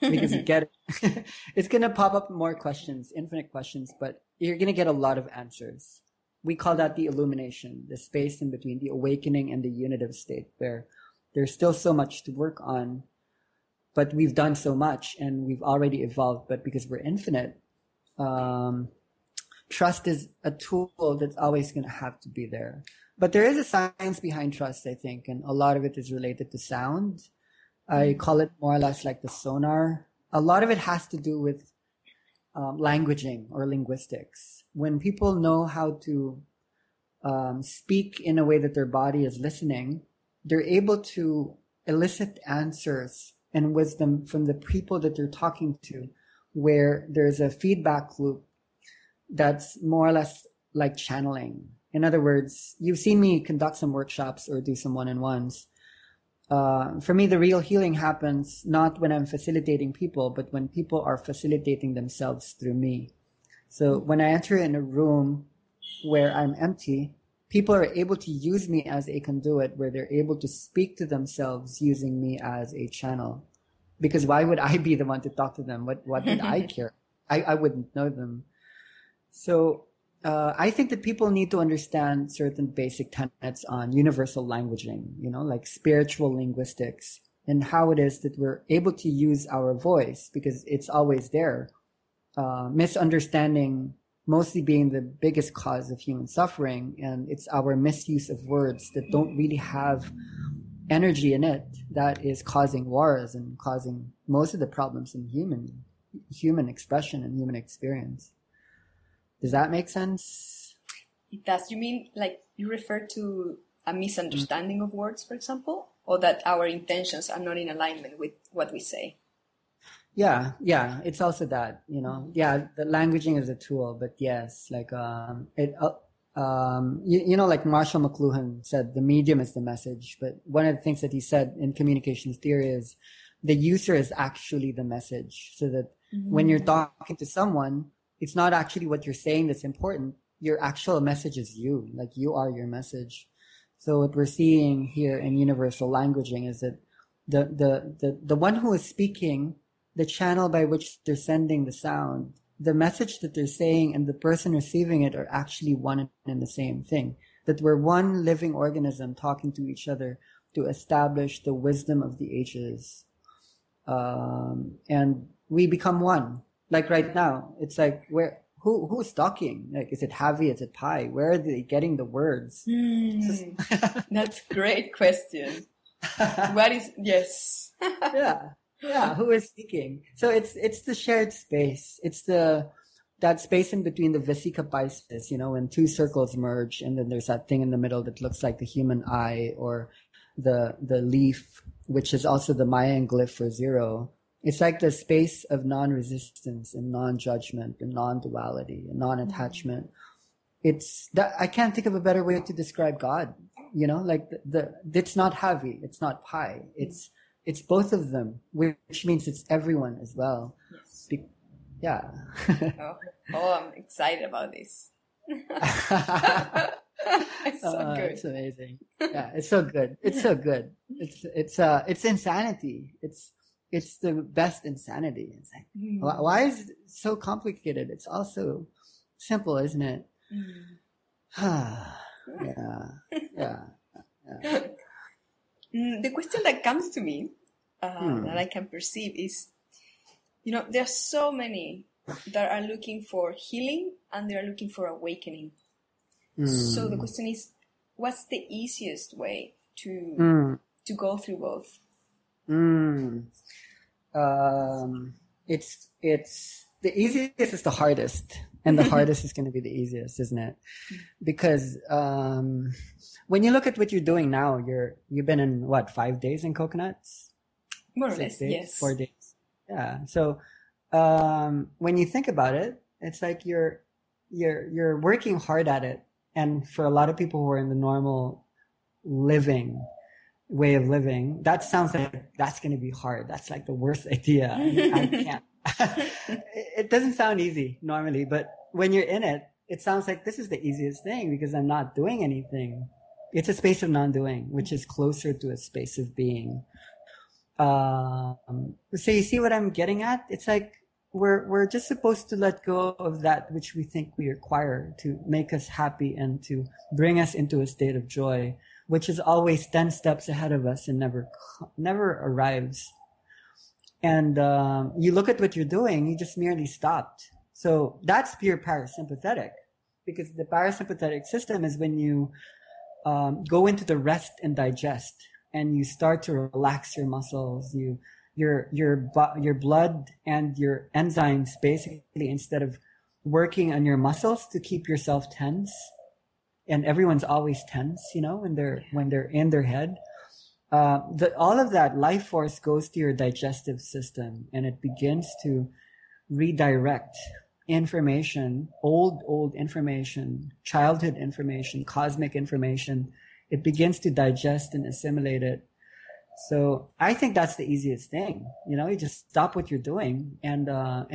because you get it. It's going to pop up more questions, infinite questions, but you're going to get a lot of answers. We call that the illumination, the space in between the awakening and the unitive state, where there's still so much to work on, but we've done so much and we've already evolved. But because we're infinite, trust is a tool that's always going to have to be there. But there is a science behind trust, I think, and a lot of it is related to sound. I call it more or less like the sonar. A lot of it has to do with languaging or linguistics. When people know how to speak in a way that their body is listening, they're able to elicit answers and wisdom from the people that they're talking to, where there's a feedback loop that's more or less like channeling. In other words, you've seen me conduct some workshops or do some one-on-ones. For me, the real healing happens not when I'm facilitating people, but when people are facilitating themselves through me. So when I enter in a room where I'm empty, people are able to use me as a conduit, where they're able to speak to themselves using me as a channel. Because why would I be the one to talk to them? What would I care? I wouldn't know them. So I think that people need to understand certain basic tenets on universal languaging, like spiritual linguistics, and how it is that we're able to use our voice, because it's always there. Misunderstanding mostly being the biggest cause of human suffering, and it's our misuse of words that don't really have energy in it that is causing wars and causing most of the problems in human expression and human experience. Does that make sense? It does. You mean like you refer to a misunderstanding of words, for example, or that our intentions are not in alignment with what we say? Yeah. It's also that, the languaging is a tool, but yes, like, like Marshall McLuhan said, the medium is the message. But one of the things that he said in communications theory is the user is actually the message. So that when you're talking to someone, it's not actually what you're saying that's important. Your actual message is you, like you are your message. So what we're seeing here in universal languaging is that the one who is speaking, the channel by which they're sending the sound the message that they're saying and the person receiving it are actually one and the same thing. That we're one living organism talking to each other to establish the wisdom of the ages. And we become one. Like right now, it's like who's talking? Like, is it Javi? Is it Pi? Where are they getting the words? That's a great question. What is, yes. Yeah. Who is speaking? So it's the shared space. It's that space in between the Vesica Pisces, when two circles merge, and then there's that thing in the middle that looks like the human eye, or the leaf, which is also the Mayan glyph for zero. It's like the space of non-resistance and non-judgment and non-duality and non-attachment. It's that I can't think of a better way to describe God. Like it's not Javi, it's not Pi, it's both of them, which means it's everyone as well. Yes. Yeah. I'm excited about this. It's so good. It's amazing. Yeah, it's so good. It's so good. It's insanity. It's the best insanity. It's like, why is it so complicated? It's also simple, isn't it? Yeah. The question that comes to me, that I can perceive is, there are so many that are looking for healing and they are looking for awakening. So the question is, what's the easiest way to go through both? It's the easiest is the hardest, and the hardest is going to be the easiest, isn't it? Because when you look at what you're doing now, you've been in 5 days in Coconuts? More or 6 less, days, yes. 4 days. Yeah. So when you think about it, it's like you're working hard at it. And for a lot of people who are in the normal way of living, that sounds like that's going to be hard. That's like the worst idea. I can't. It doesn't sound easy normally, but when you're in it, it sounds like this is the easiest thing because I'm not doing anything. It's a space of non-doing, which is closer to a space of being. So you see what I'm getting at? It's like we're just supposed to let go of that which we think we require to make us happy and to bring us into a state of joy, which is always 10 steps ahead of us and never arrives. And you look at what you're doing, you just merely stopped. So that's pure parasympathetic, because the parasympathetic system is when you go into the rest and digest, and you start to relax your muscles. Your blood and your enzymes, basically, instead of working on your muscles to keep yourself tense, and everyone's always tense, when they're in their head. All of that life force goes to your digestive system, and it begins to redirect information, old information, childhood information, cosmic information. It begins to digest and assimilate it. So I think that's the easiest thing. You just stop what you're doing and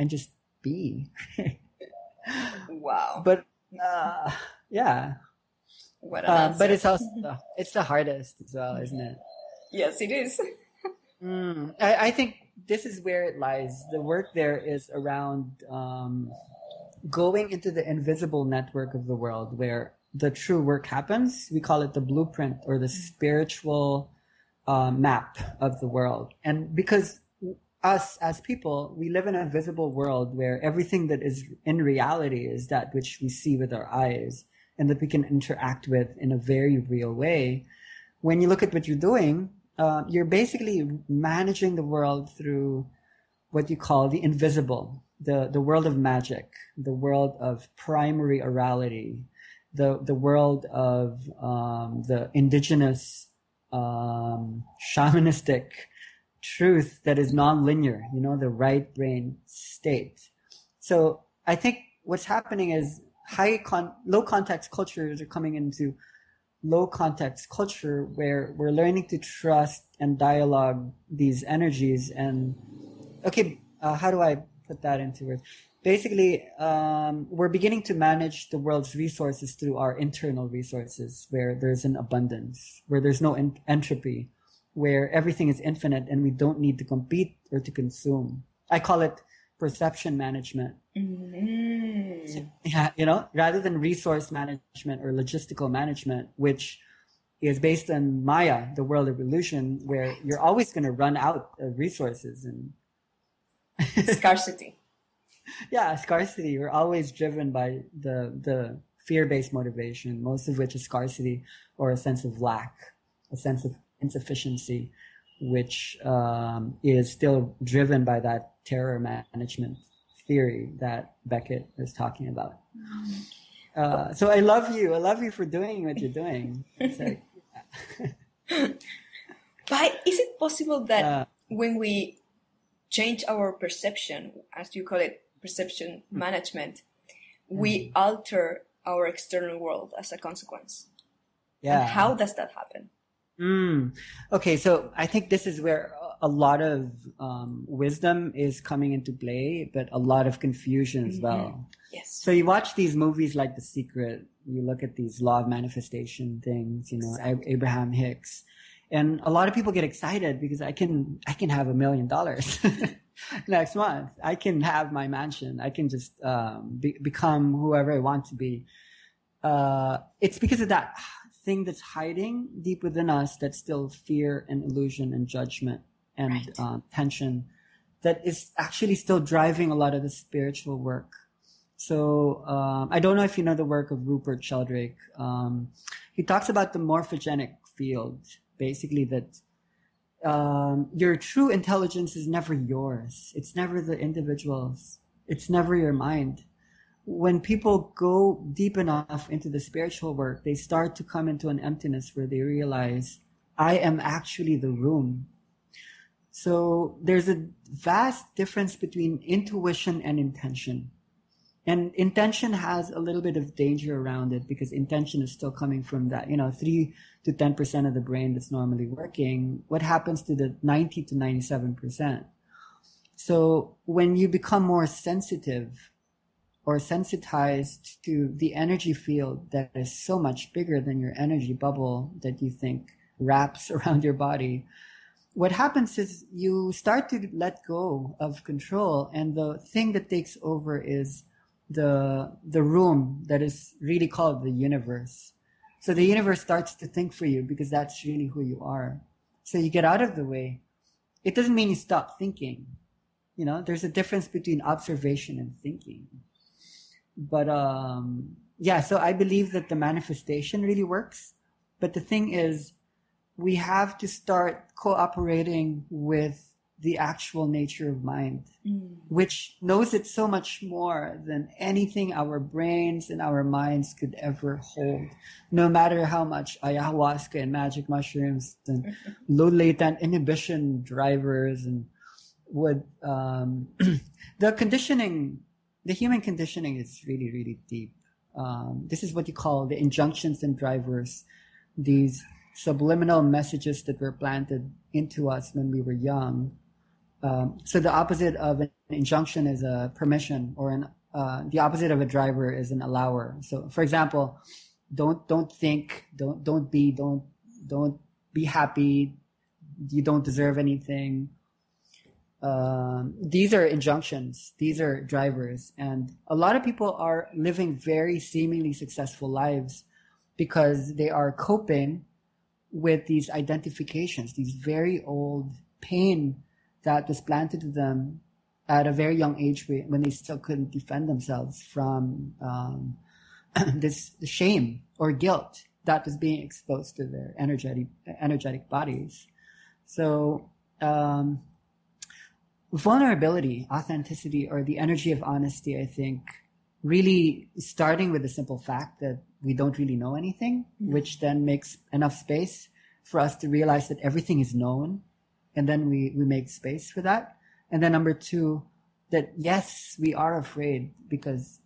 just be. Wow. But yeah. What an answer. But it's the hardest as well, isn't it? Yes, it is. I think this is where it lies. The work there is around going into the invisible network of the world where the true work happens. We call it the blueprint, or the spiritual map of the world. And because us as people, we live in a visible world where everything that is in reality is that which we see with our eyes and that we can interact with in a very real way. When you look at what you're doing, you're basically managing the world through what you call the invisible, the world of magic, the world of primary orality, the world of the indigenous shamanistic truth that is non-linear, the right brain state. So I think what's happening is low context cultures are coming into low context culture where we're learning to trust and dialogue these energies. And how do I put that into words? Basically, we're beginning to manage the world's resources through our internal resources, where there's an abundance, where there's no entropy, where everything is infinite and we don't need to compete or to consume. I call it perception management. Mm-hmm. Yeah, rather than resource management or logistical management, which is based on Maya, the world of illusion, where you're always going to run out of resources and Scarcity. Yeah, scarcity. We're always driven by the fear-based motivation, most of which is scarcity or a sense of lack, a sense of insufficiency, which is still driven by that terror management theory that Beckett was talking about. So I love you. I love you for doing what you're doing. It's like, But is it possible that when we change our perception, as you call it, perception management, we alter our external world as a consequence? Yeah. And how does that happen? Okay, so I think this is where a lot of wisdom is coming into play, but a lot of confusion as well. Yes. So you watch these movies like The Secret, you look at these law of manifestation things, Exactly. Abraham Hicks, and a lot of people get excited because I can have $1 million next month. I can have my mansion. I can just become whoever I want to be. It's because of that thing that's hiding deep within us, that's still fear and illusion and judgment and tension, that is actually still driving a lot of the spiritual work. So I don't know if you know the work of Rupert Sheldrake. He talks about the morphogenic field, basically that your true intelligence is never yours. It's never the individual's. It's never your mind. When people go deep enough into the spiritual work, they start to come into an emptiness where they realize, I am actually the room. So there's a vast difference between intuition and intention. And intention has a little bit of danger around it because intention is still coming from that, 3 to 10% of the brain that's normally working. What happens to the 90 to 97%? So when you become more sensitive or sensitized to the energy field that is so much bigger than your energy bubble that you think wraps around your body, what happens is you start to let go of control, and the thing that takes over is the room that is really called the universe. So the universe starts to think for you because that's really who you are. So you get out of the way. It doesn't mean you stop thinking. There's a difference between observation and thinking. But so I believe that the manifestation really works. But the thing is, we have to start cooperating with the actual nature of mind, which knows it so much more than anything our brains and our minds could ever hold. No matter how much ayahuasca and magic mushrooms and low latent inhibition drivers and the human conditioning is really, really deep. This is what you call the injunctions and drivers, these subliminal messages that were planted into us when we were young. So the opposite of an injunction is a permission, or the opposite of a driver is an allower. So, for example, don't think, don't be happy. You don't deserve anything. These are injunctions. These are drivers. And a lot of people are living very seemingly successful lives because they are coping with these identifications, these very old pain that was planted to them at a very young age when they still couldn't defend themselves from this shame or guilt that was being exposed to their energetic bodies. So vulnerability, authenticity, or the energy of honesty, I think, really starting with the simple fact that we don't really know anything, which then makes enough space for us to realize that everything is known. And then we make space for that. And then number two, that yes, we are afraid because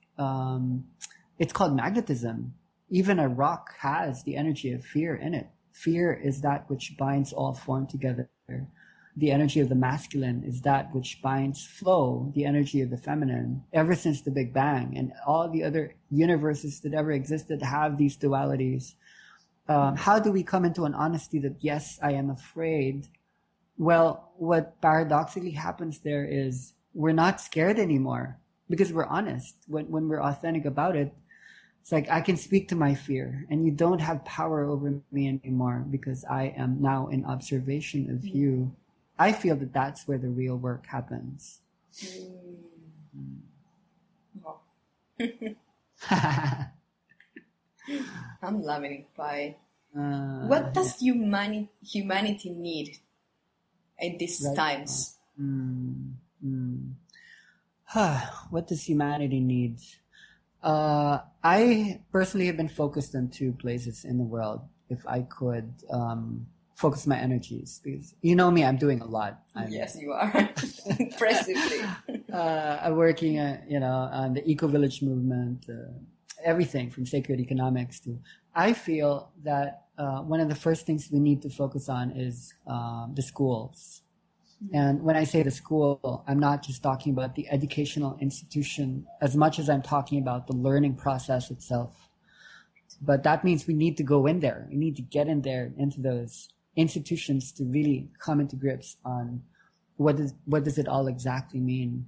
it's called magnetism. Even a rock has the energy of fear in it. Fear is that which binds all form together. The energy of the masculine is that which binds flow, the energy of the feminine, ever since the Big Bang. And all the other universes that ever existed have these dualities. How do we come into an honesty that, yes, I am afraid? Well, what paradoxically happens there is we're not scared anymore because we're honest. When we're authentic about it, it's like I can speak to my fear and you don't have power over me anymore because I am now in observation of you. I feel that that's where the real work happens. Oh. I'm loving it, Pai. What does humanity need at these times? What does humanity need? I personally have been focused on two places in the world. If I could focus my energies, because you know me, I'm doing a lot. Yes, you are. Impressively. I'm working, on the eco-village movement, everything from sacred economics to. I feel that one of the first things we need to focus on is the schools. And when I say the school, I'm not just talking about the educational institution as much as I'm talking about the learning process itself. But that means we need to go in there. We need to get in there into those institutions to really come into grips on what does it all exactly mean.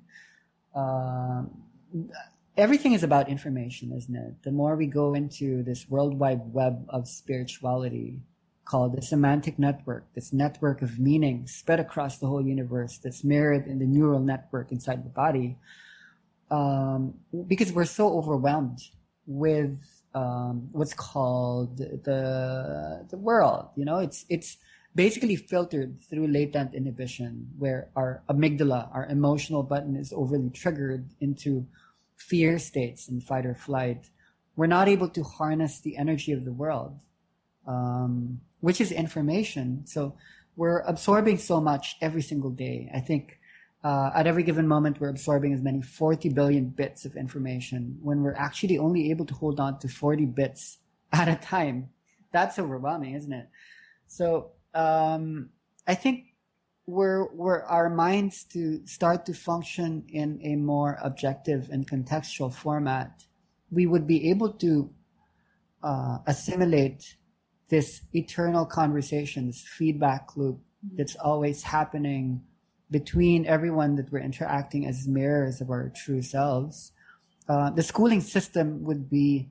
Everything is about information, isn't it? The more we go into this worldwide web of spirituality, called the semantic network, this network of meaning spread across the whole universe that's mirrored in the neural network inside the body, because we're so overwhelmed with what's called the world. It's basically filtered through latent inhibition, where our amygdala, our emotional button, is overly triggered into fear states and fight or flight. We're not able to harness the energy of the world, which is information. So we're absorbing so much every single day. I think at every given moment, we're absorbing as many 40 billion bits of information when we're actually only able to hold on to 40 bits at a time. That's overwhelming, isn't it? So I think were our minds to start to function in a more objective and contextual format, we would be able to assimilate this eternal conversation, this feedback loop that's always happening between everyone that we're interacting as mirrors of our true selves. The schooling system would be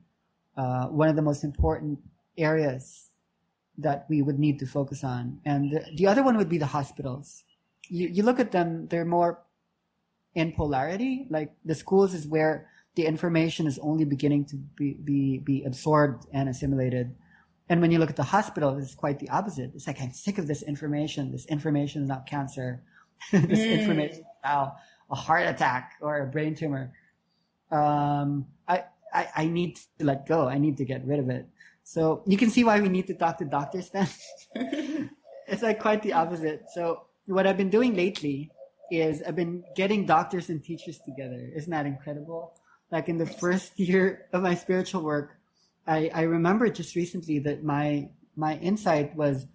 one of the most important areas that we would need to focus on. And the other one would be the hospitals. You look at them, they're more in polarity. Like the schools is where the information is only beginning to be absorbed and assimilated. And when you look at the hospital, it's quite the opposite. It's like, I'm sick of this information. This information is not cancer. This information is now a heart attack or a brain tumor. I need to let go. I need to get rid of it. So you can see why we need to talk to doctors then. It's like quite the opposite. So what I've been doing lately is I've been getting doctors and teachers together. Isn't that incredible? Like in the first year of my spiritual work, I remember just recently that my insight was,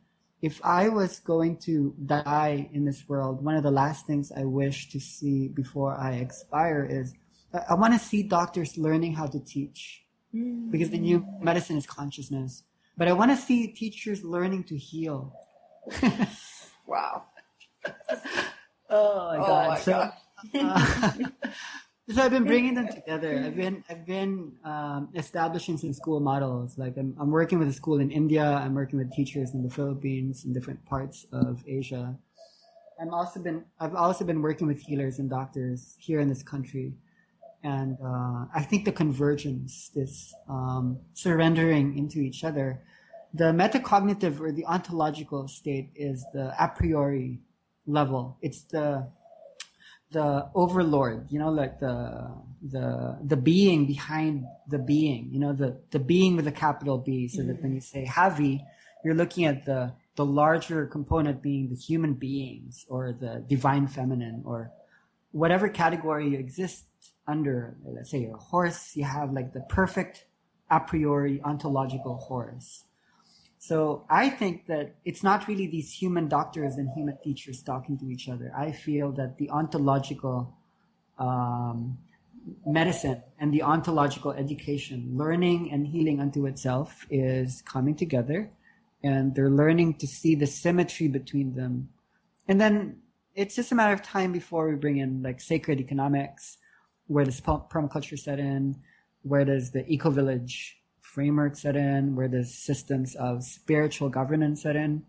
if I was going to die in this world, one of the last things I wish to see before I expire is I want to see doctors learning how to teach, because the new medicine is consciousness. But I want to see teachers learning to heal. Wow. Oh my God. So I've been bringing them together. I've been establishing some school models. Like I'm working with a school in India. I'm working with teachers in the Philippines and different parts of Asia. I've also been working with healers and doctors here in this country. And I think the convergence, this surrendering into each other, the metacognitive or the ontological state is the a priori level. It's the overlord, like the being behind the being, the being with a capital B. So that when you say Havi, you're looking at the larger component being the human beings or the divine feminine or whatever category you exist under. Let's say you're a horse, you have like the perfect a priori ontological horse. So I think that it's not really these human doctors and human teachers talking to each other. I feel that the ontological medicine and the ontological education, learning and healing unto itself, is coming together, and they're learning to see the symmetry between them. And then it's just a matter of time before we bring in like sacred economics. Where does permaculture set in? Where does the eco-village framework set in? Where does systems of spiritual governance set in?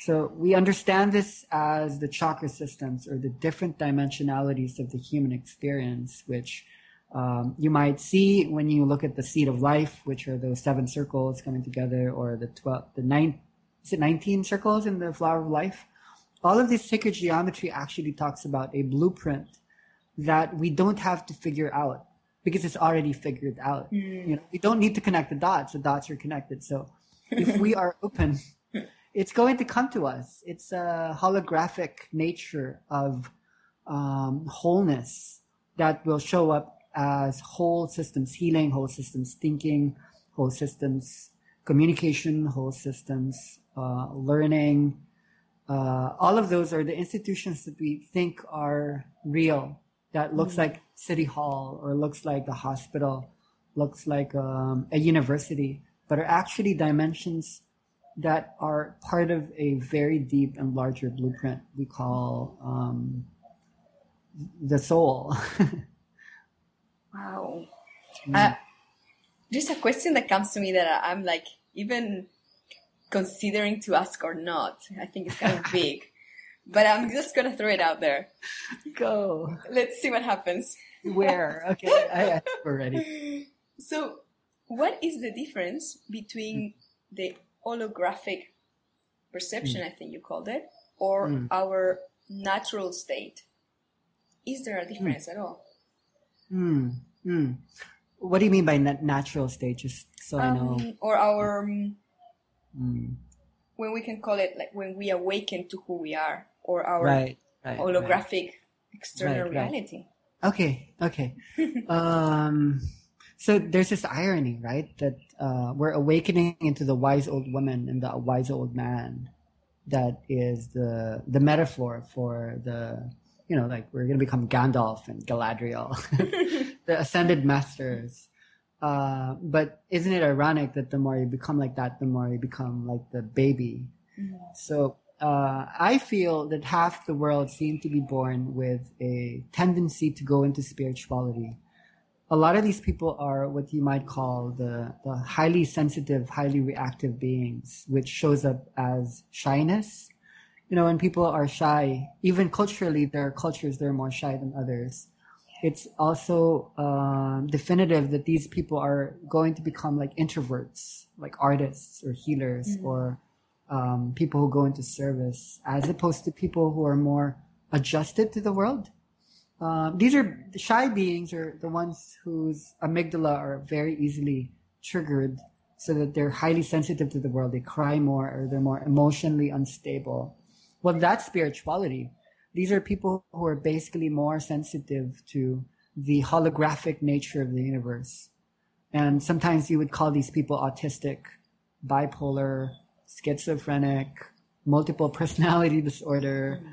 So we understand this as the chakra systems, or the different dimensionalities of the human experience, which you might see when you look at the seed of life, which are those 7 circles coming together, or is it 19 circles in the flower of life? All of this sacred geometry actually talks about a blueprint that we don't have to figure out because it's already figured out. You know, we don't need to connect the dots. The dots are connected. So if we are open, it's going to come to us. It's a holographic nature of wholeness that will show up as whole systems healing, whole systems thinking, whole systems communication, whole systems learning. All of those are the institutions that we think are real, that looks like City Hall, or looks like a hospital, looks like a university, but are actually dimensions that are part of a very deep and larger blueprint we call the soul. Wow. There's a question that comes to me that I'm like even considering to ask or not. I think it's kind of big, but I'm just going to throw it out there. Go. Let's see what happens. Where? Okay, we're ready. So what is the difference between the holographic perception, I think you called it, or our natural state? Is there a difference at all? What do you mean by natural state? Just so I know. Or our, when we can call it like when we awaken to who we are, or our holographic external reality. Okay. So there's this irony, right? That we're awakening into the wise old woman and the wise old man. That is the metaphor for the, you know, like we're going to become Gandalf and Galadriel, the ascended masters. But isn't it ironic that the more you become like that, the more you become like the baby? So I feel that half the world seem to be born with a tendency to go into spirituality. A lot of these people are what you might call the highly sensitive, highly reactive beings, which shows up as shyness. You know, when people are shy, even culturally, there are cultures that are more shy than others. It's also definitive that these people are going to become like introverts, like artists or healers or people who go into service, as opposed to people who are more adjusted to the world. These are the shy beings, are the ones whose amygdala are very easily triggered, so that they're highly sensitive to the world. They cry more, or they're more emotionally unstable. Well, that's spirituality. These are people who are basically more sensitive to the holographic nature of the universe. And sometimes you would call these people autistic, bipolar, schizophrenic, multiple personality disorder.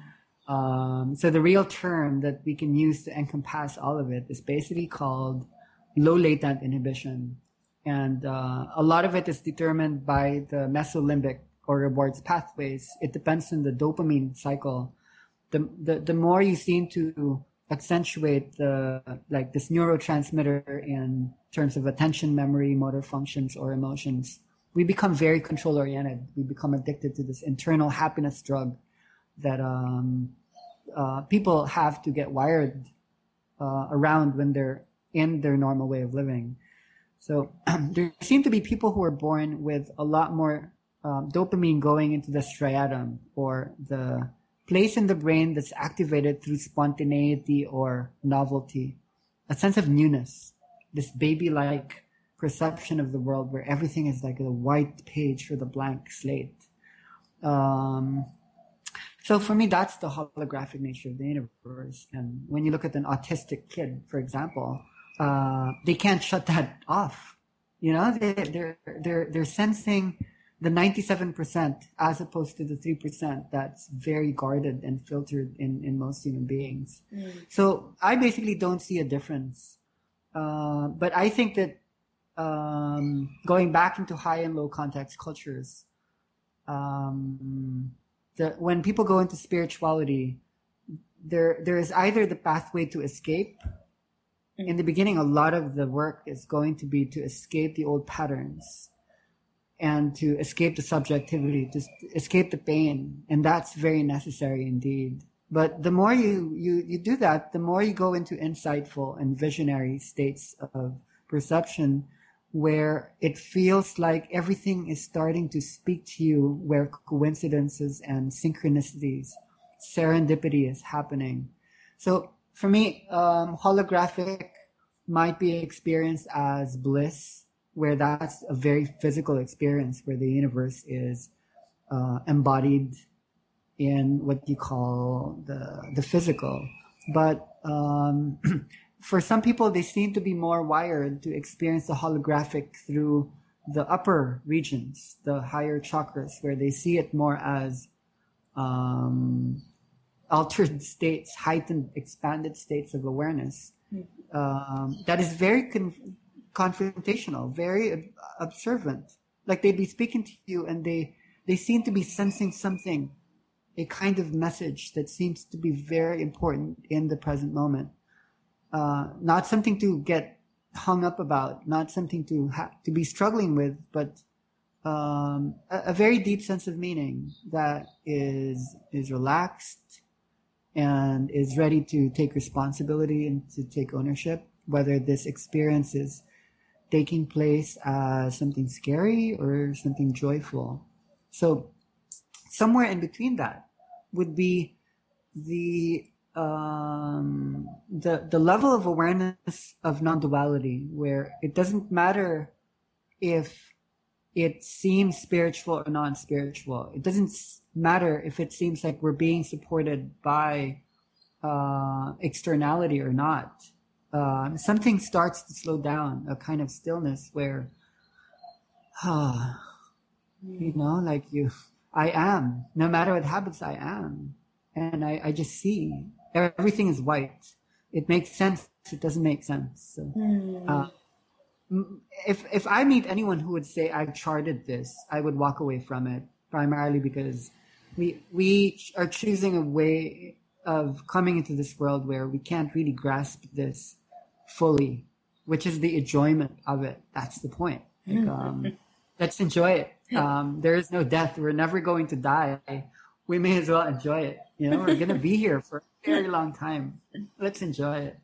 So the real term that we can use to encompass all of it is basically called low latent inhibition. And a lot of it is determined by the mesolimbic or rewards pathways. It depends on the dopamine cycle. The more you seem to accentuate this neurotransmitter in terms of attention, memory, motor functions, or emotions, we become very control oriented. We become addicted to this internal happiness drug that people have to get wired around when they're in their normal way of living. So there seem to be people who are born with a lot more dopamine going into the striatum, or the place in the brain that's activated through spontaneity or novelty, a sense of newness, this baby-like perception of the world where everything is like a white page with a blank slate. So for me, that's the holographic nature of the universe. And when you look at an autistic kid, for example, they can't shut that off. You know, they're sensing the 97% as opposed to the 3% that's very guarded and filtered in most human beings. So I basically don't see a difference. But I think that going back into high and low context cultures, when people go into spirituality, there is either the pathway to escape. In the beginning, a lot of the work is going to be to escape the old patterns and to escape the subjectivity, to escape the pain. And that's very necessary indeed. But the more you do that, the more you go into insightful and visionary states of perception where it feels like everything is starting to speak to you, where coincidences and synchronicities, serendipity is happening. So for me, holographic might be experienced as bliss, where that's a very physical experience, where the universe is embodied in what you call the physical. But for some people, they seem to be more wired to experience the holographic through the upper regions, the higher chakras, where they see it more as altered states, heightened, expanded states of awareness. That is very confrontational, very observant. Like they'd be speaking to you and they seem to be sensing something, a kind of message that seems to be very important in the present moment. Not something to get hung up about, not something to be struggling with, but a very deep sense of meaning that is relaxed and is ready to take responsibility and to take ownership, whether this experience is taking place as something scary or something joyful. So somewhere in between that would be the level of awareness of non-duality, where it doesn't matter if it seems spiritual or non-spiritual. It doesn't matter if it seems like we're being supported by externality or not. Something starts to slow down, a kind of stillness where, like I am. No matter what happens, I am. And I just see. Everything is white. It makes sense. It doesn't make sense. So, if I meet anyone who would say I've charted this, I would walk away from it, primarily because we are choosing a way of coming into this world where we can't really grasp this fully, which is the enjoyment of it. That's the point. Like, let's enjoy it. There is no death. We're never going to die. We may as well enjoy it. We're going to be here for a very long time. Let's enjoy it.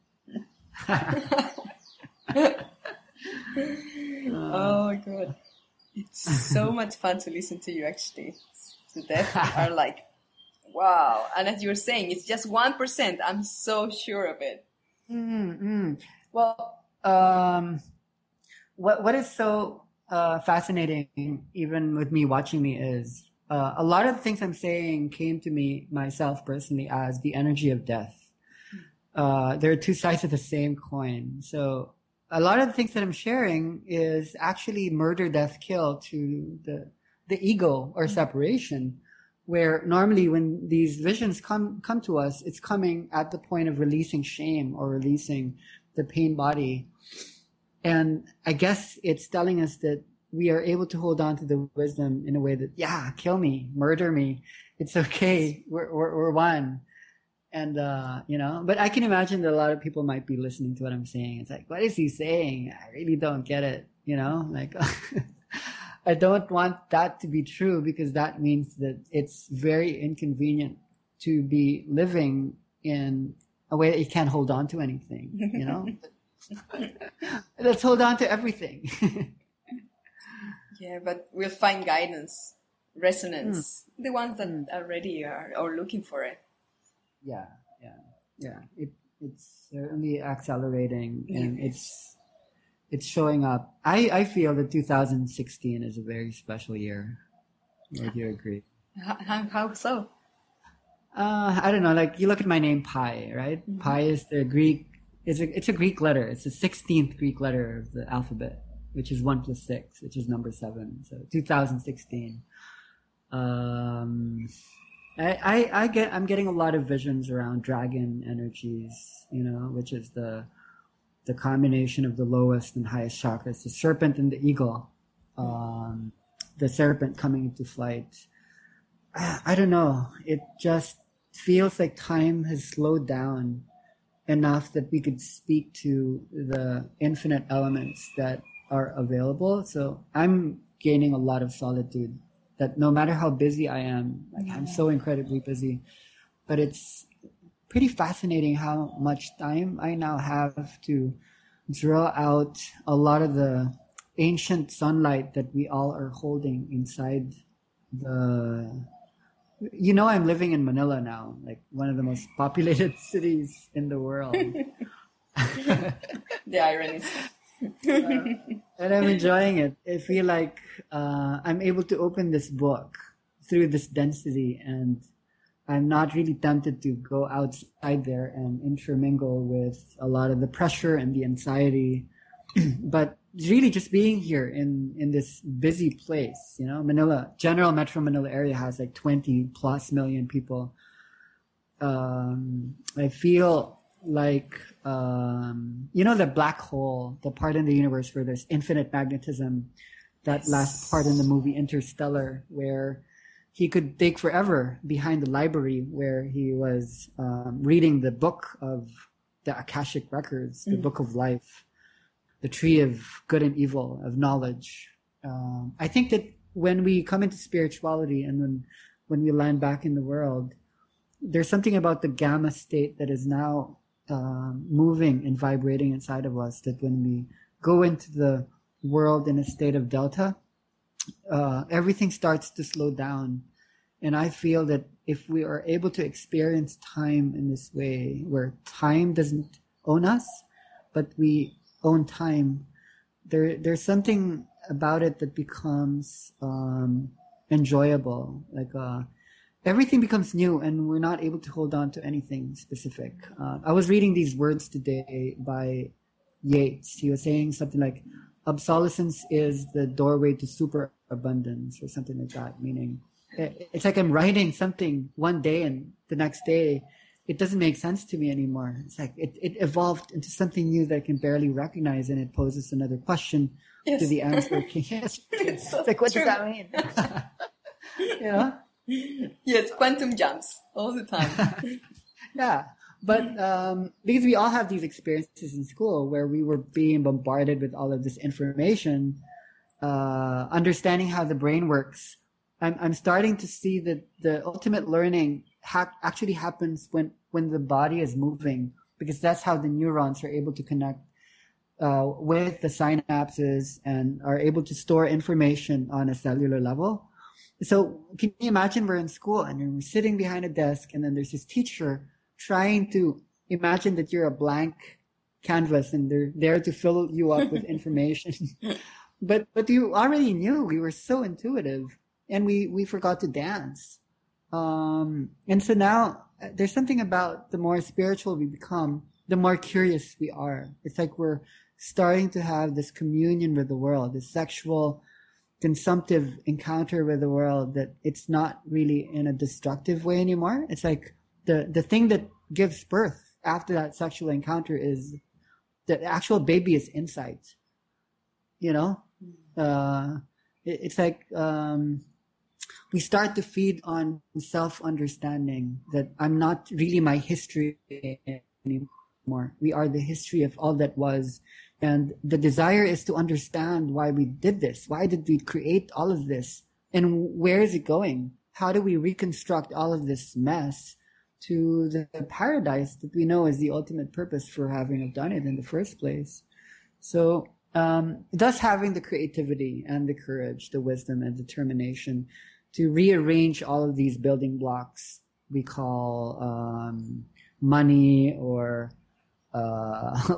Oh my god. It's so much fun to listen to you, actually. The depth are like, wow. And as you were saying, it's just 1%. I'm so sure of it. Well, what is so fascinating, even with me watching me, is a lot of the things I'm saying came to me myself personally as the energy of death. There are two sides of the same coin. So a lot of the things that I'm sharing is actually murder, death, kill to the ego or separation, where normally when these visions come to us, it's coming at the point of releasing shame or releasing the pain body. And I guess it's telling us that we are able to hold on to the wisdom in a way that, kill me, murder me. It's okay. We're one. And, but I can imagine that a lot of people might be listening to what I'm saying. It's like, what is he saying? I really don't get it. Like, I don't want that to be true, because that means that it's very inconvenient to be living in a way that you can't hold on to anything, Let's hold on to everything. Yeah, but we'll find guidance, resonance, the ones that already are or looking for it. Yeah. It's certainly accelerating, and it's showing up. I feel that 2016 is a very special year. Would you agree? How so? I don't know. Like, you look at my name, Pi, right? Mm-hmm. Pi is the Greek. It's a Greek letter. It's the 16th Greek letter of the alphabet, which is 1 + 6, which is number 7. So 2016. I'm getting a lot of visions around dragon energies, which is the combination of the lowest and highest chakras, the serpent and the eagle, the serpent coming into flight. I don't know. It just feels like time has slowed down enough that we could speak to the infinite elements that are available. So I'm gaining a lot of solitude, that no matter how busy I am, like I'm so incredibly busy, but it's pretty fascinating how much time I now have to draw out a lot of the ancient sunlight that we all are holding inside the... I'm living in Manila now, like one of the most populated cities in the world. The ironies. And I'm enjoying it. I feel like I'm able to open this book through this density, and I'm not really tempted to go outside there and intermingle with a lot of the pressure and the anxiety. But really just being here in this busy place, Manila, general Metro Manila area has like 20 plus million people. I feel like, the black hole, the part in the universe where there's infinite magnetism, that last part in the movie Interstellar, where he could take forever behind the library where he was reading the book of the Akashic Records, the book of life, the tree of good and evil, of knowledge. I think that when we come into spirituality and when we land back in the world, there's something about the gamma state that is now moving and vibrating inside of us, that when we go into the world in a state of delta, everything starts to slow down. And I feel that if we are able to experience time in this way, where time doesn't own us, but we own time, there's something about it that becomes enjoyable. Like everything becomes new, and we're not able to hold on to anything specific. I was reading these words today by Yeats. He was saying something like, obsolescence is the doorway to superabundance, or something like that, meaning it's like I'm writing something one day and the next day it doesn't make sense to me anymore. It's like it evolved into something new that I can barely recognize, and it poses another question to the answer. Yes. It's so like, what does that mean? Yes, quantum jumps all the time. Yeah. But because we all have these experiences in school where we were being bombarded with all of this information, understanding how the brain works, I'm starting to see that the ultimate learning actually happens when the body is moving, because that's how the neurons are able to connect with the synapses and are able to store information on a cellular level. So can you imagine we're in school and we're sitting behind a desk, and then there's this teacher trying to imagine that you're a blank canvas and they're there to fill you up with information. But you already knew. We were so intuitive, and we forgot to dance. And so now there's something about the more spiritual we become, the more curious we are. It's like we're starting to have this communion with the world, this sexual consumptive encounter with the world, that it's not really in a destructive way anymore. It's like the thing that gives birth after that sexual encounter is the actual baby is insight. It's like we start to feed on self-understanding, that I'm not really my history anymore. We are the history of all that was. And the desire is to understand why we did this. Why did we create all of this? And where is it going? How do we reconstruct all of this mess to the paradise that we know is the ultimate purpose for having done it in the first place? So thus having the creativity and the courage, the wisdom and determination to rearrange all of these building blocks we call money or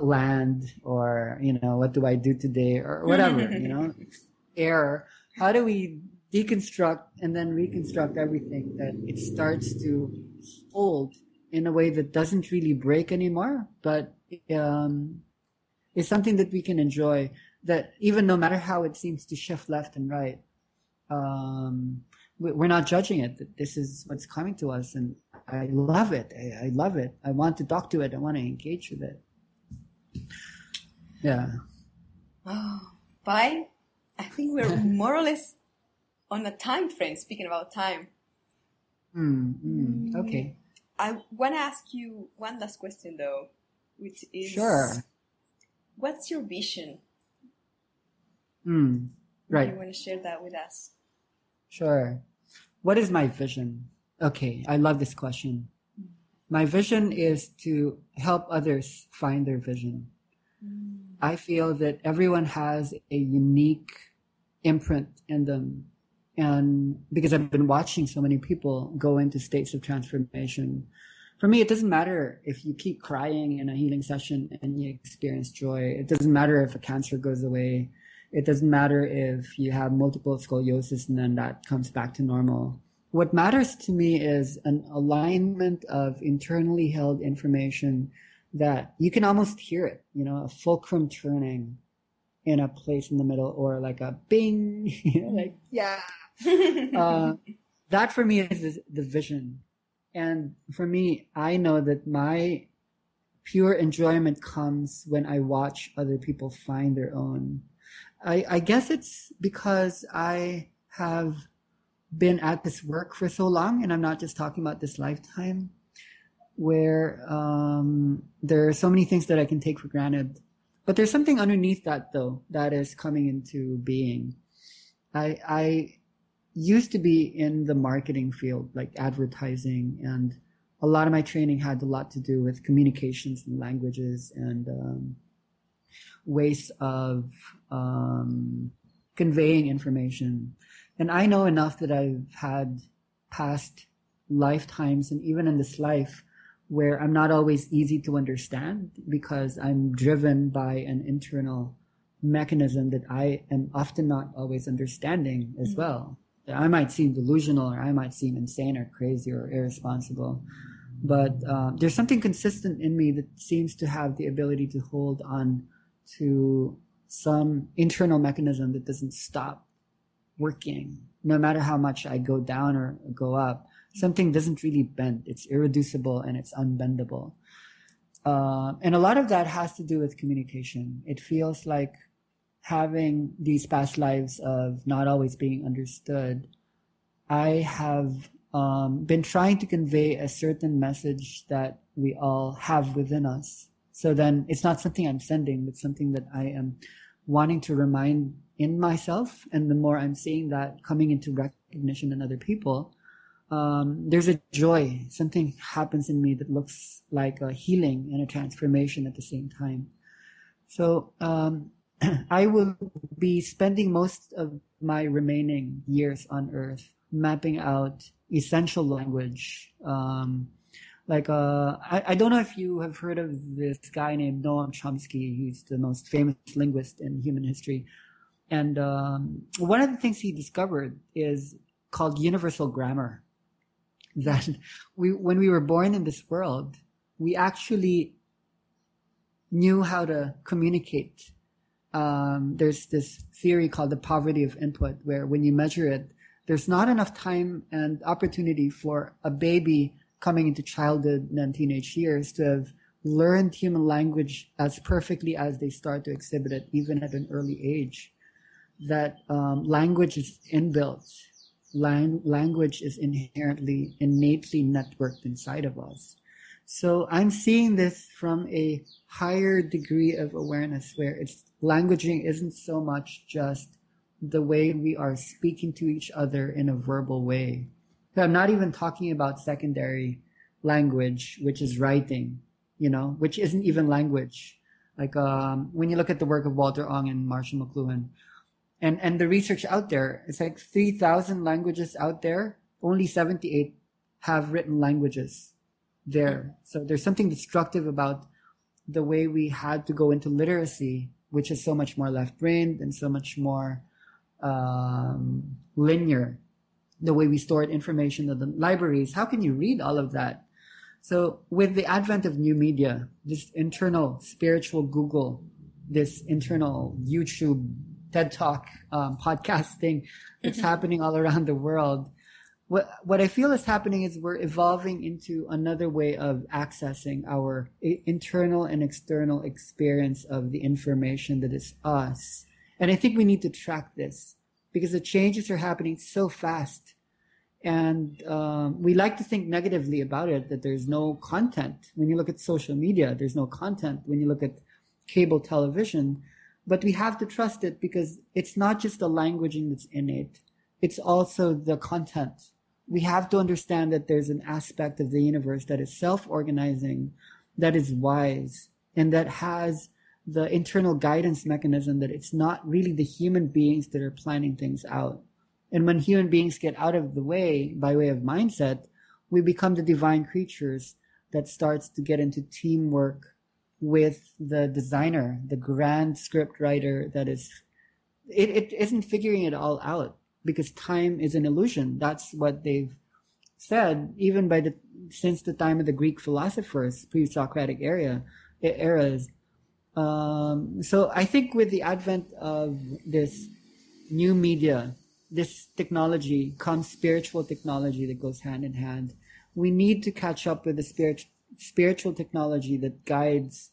land, or what do I do today, or whatever, air. How do we deconstruct and then reconstruct everything that it starts to hold in a way that doesn't really break anymore, but is something that we can enjoy, that even no matter how it seems to shift left and right, we're not judging it, that this is what's coming to us, and I love it. I love it. I want to talk to it. I want to engage with it. Yeah. Oh, Pai, I think we're more or less on a time frame, speaking about time. Okay. I want to ask you one last question, though, which is, Sure. what's your vision? Right. Do you want to share that with us? Sure. What is my vision? Okay, I love this question. My vision is to help others find their vision. I feel that everyone has a unique imprint in them. And because I've been watching so many people go into states of transformation, for me, it doesn't matter if you keep crying in a healing session and you experience joy. It doesn't matter if a cancer goes away. It doesn't matter if you have multiple scoliosis and then that comes back to normal. What matters to me is an alignment of internally held information that you can almost hear it, a fulcrum turning in a place in the middle, or like a bing, like, yeah. That for me is the vision. And for me, I know that my pure enjoyment comes when I watch other people find their own. I guess it's because I have been at this work for so long, and I'm not just talking about this lifetime, where there are so many things that I can take for granted. But there's something underneath that, though, that is coming into being. I used to be in the marketing field, like advertising, and a lot of my training had a lot to do with communications and languages and ways of conveying information. And I know enough that I've had past lifetimes and even in this life where I'm not always easy to understand because I'm driven by an internal mechanism that I am often not always understanding as well. I might seem delusional, or I might seem insane or crazy or irresponsible, but there's something consistent in me that seems to have the ability to hold on to some internal mechanism that doesn't stop working. No matter how much I go down or go up, something doesn't really bend. It's irreducible and it's unbendable. And a lot of that has to do with communication. It feels like having these past lives of not always being understood, I have been trying to convey a certain message that we all have within us. So then it's not something I'm sending, but something that I am wanting to remind in myself. And the more I'm seeing that coming into recognition in other people, there's a joy. Something happens in me that looks like a healing and a transformation at the same time. So I will be spending most of my remaining years on Earth mapping out essential language. I don't know if you have heard of this guy named Noam Chomsky. He's the most famous linguist in human history. And one of the things he discovered is called universal grammar. That when we were born in this world, we actually knew how to communicate. There's this theory called the poverty of input, where when you measure it, there's not enough time and opportunity for a baby coming into childhood and teenage years to have learned human language as perfectly as they start to exhibit it, even at an early age. That language is inbuilt. Language is innately networked inside of us. So I'm seeing this from a higher degree of awareness, where languaging isn't so much just the way we are speaking to each other in a verbal way. So I'm not even talking about secondary language, which is writing, which isn't even language. Like when you look at the work of Walter Ong and Marshall McLuhan, and the research out there, it's like 3,000 languages out there, only 78 have written languages there. So there's something destructive about the way we had to go into literacy, which is so much more left-brained and so much more linear. The way we stored information in the libraries, how can you read all of that? So with the advent of new media, this internal spiritual Google, this internal YouTube, TED Talk, podcasting that's happening all around the world, what I feel is happening is we're evolving into another way of accessing our internal and external experience of the information that is us. And I think we need to track this because the changes are happening so fast. And we like to think negatively about it, that there's no content. When you look at social media, there's no content. When you look at cable television, but we have to trust it because it's not just the languaging that's in it. It's also the content. We have to understand that there's an aspect of the universe that is self-organizing, that is wise, and that has the internal guidance mechanism that it's not really the human beings that are planning things out. And when human beings get out of the way by way of mindset, we become the divine creatures that starts to get into teamwork with the designer, the grand script writer that is, it isn't figuring it all out because time is an illusion. That's what they've said, even since the time of the Greek philosophers, pre-Socratic eras. So I think with the advent of this new media, this technology comes spiritual technology that goes hand in hand. We need to catch up with the spiritual technology that guides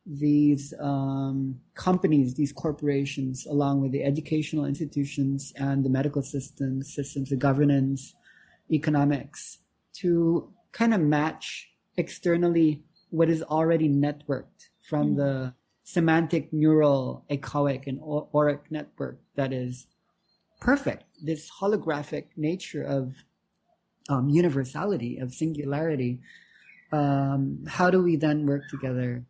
these companies, these corporations, along with the educational institutions and the medical systems, the governance, economics, to kind of match externally what is already networked from the semantic, neural, echoic, and auric network that is perfect. This holographic nature of universality, of singularity. How do we then work together?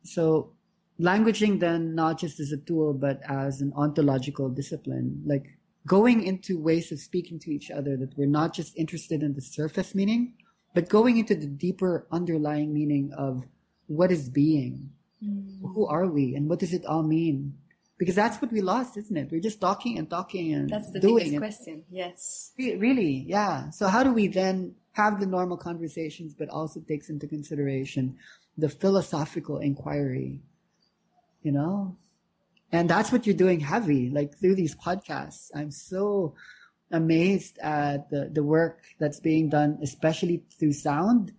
So languaging then not just as a tool, but as an ontological discipline, like going into ways of speaking to each other that we're not just interested in the surface meaning, but going into the deeper underlying meaning of what is being, who are we, and what does it all mean? Because that's what we lost, isn't it? We're just talking and That's the doing biggest question. Yes. Really, yeah. So how do we then have the normal conversations, but also takes into consideration the philosophical inquiry, you know? And that's what you're doing heavy, like through these podcasts. I'm so amazed at the work that's being done, especially through sound.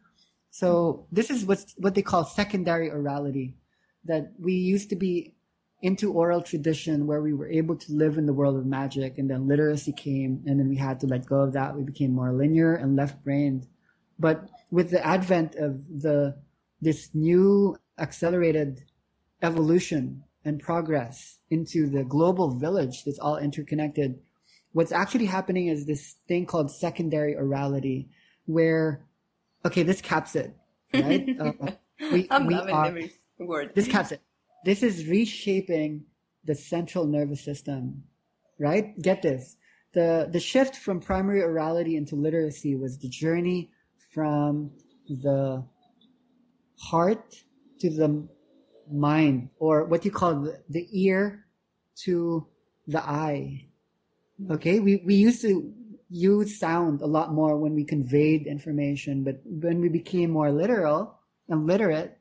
So this is what they call secondary orality, that we used to be into oral tradition where we were able to live in the world of magic, and then literacy came, and then we had to let go of that. We became more linear and left-brained. But with the advent of this new accelerated evolution and progress into the global village that's all interconnected, what's actually happening is this thing called secondary orality, where, okay, this caps it, right? I'm loving every word. This caps it. This is reshaping the central nervous system, right? Get this. The shift from primary orality into literacy was the journey from the heart to the mind, or what you call the ear to the eye. Okay? We used to use sound a lot more when we conveyed information, but when we became more literal and literate,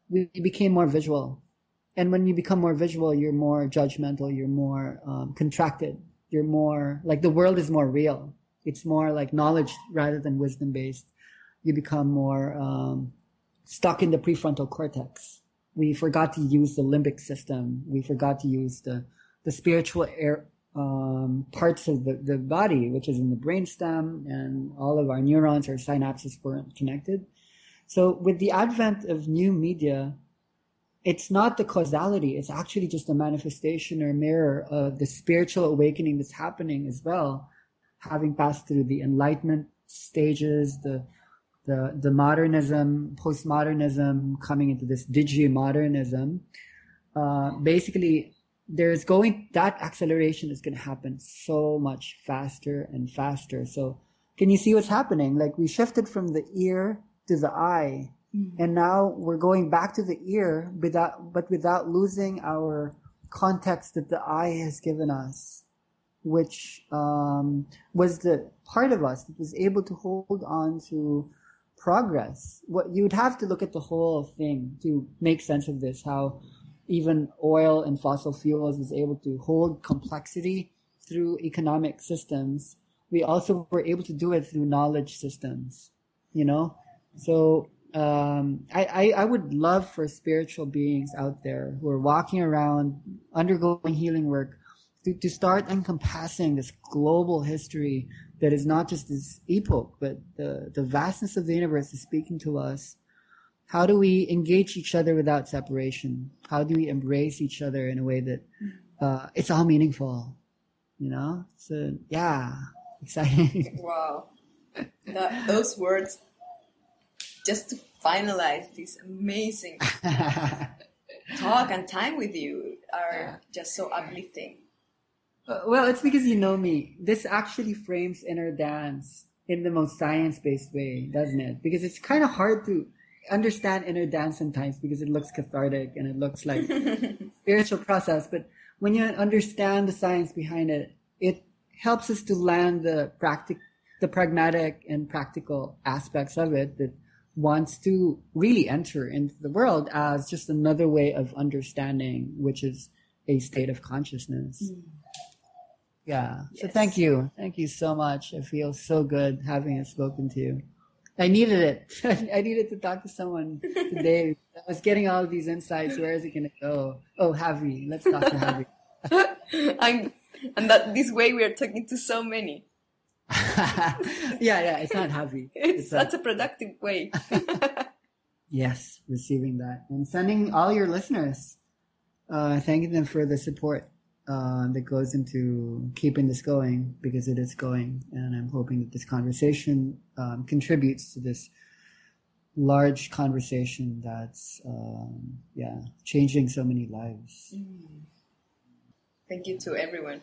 we became more visual. And when you become more visual, you're more judgmental, you're more contracted, you're more, like the world is more real. It's more like knowledge rather than wisdom-based. You become more stuck in the prefrontal cortex. We forgot to use the limbic system. We forgot to use the spiritual parts of the body, which is in the brainstem, and all of our neurons, our synapses weren't connected. So with the advent of new media, it's not the causality. It's actually just a manifestation or mirror of the spiritual awakening that's happening as well, having passed through the Enlightenment stages, the modernism, postmodernism, coming into this digi-modernism. Basically, that acceleration is going to happen so much faster and faster. So can you see what's happening? Like we shifted from the ear to the eye. And now we're going back to the ear, without losing our context that the eye has given us, which was the part of us that was able to hold on to progress. What you would have to look at the whole thing to make sense of this, how even oil and fossil fuels was able to hold complexity through economic systems. We also were able to do it through knowledge systems, you know? So I would love for spiritual beings out there who are walking around, undergoing healing work, to start encompassing this global history that is not just this epoch, but the vastness of the universe is speaking to us. How do we engage each other without separation? How do we embrace each other in a way that it's all meaningful? You know? So, yeah, exciting. Wow. Those words, just to finalize this amazing talk and time with you, are just so uplifting. Well, it's because you know me. This actually frames inner dance in the most science-based way, doesn't it? Because it's kind of hard to understand inner dance sometimes because it looks cathartic and it looks like spiritual process. But when you understand the science behind it, it helps us to land the pragmatic and practical aspects of it that wants to really enter into the world as just another way of understanding, which is a state of consciousness. Yeah. So thank you. Thank you so much. I feel so good having spoken to you. I needed it. I needed to talk to someone today. I was getting all of these insights. Where is it going to go? Oh, Javi. Let's talk to Javi. and that this way we are talking to so many. Yeah. It's not Javi. It's such a productive way. Yes, receiving that. And sending all your listeners, thanking them for the support that goes into keeping this going, because it is going. And I'm hoping that this conversation contributes to this large conversation that's, changing so many lives. Thank you to everyone.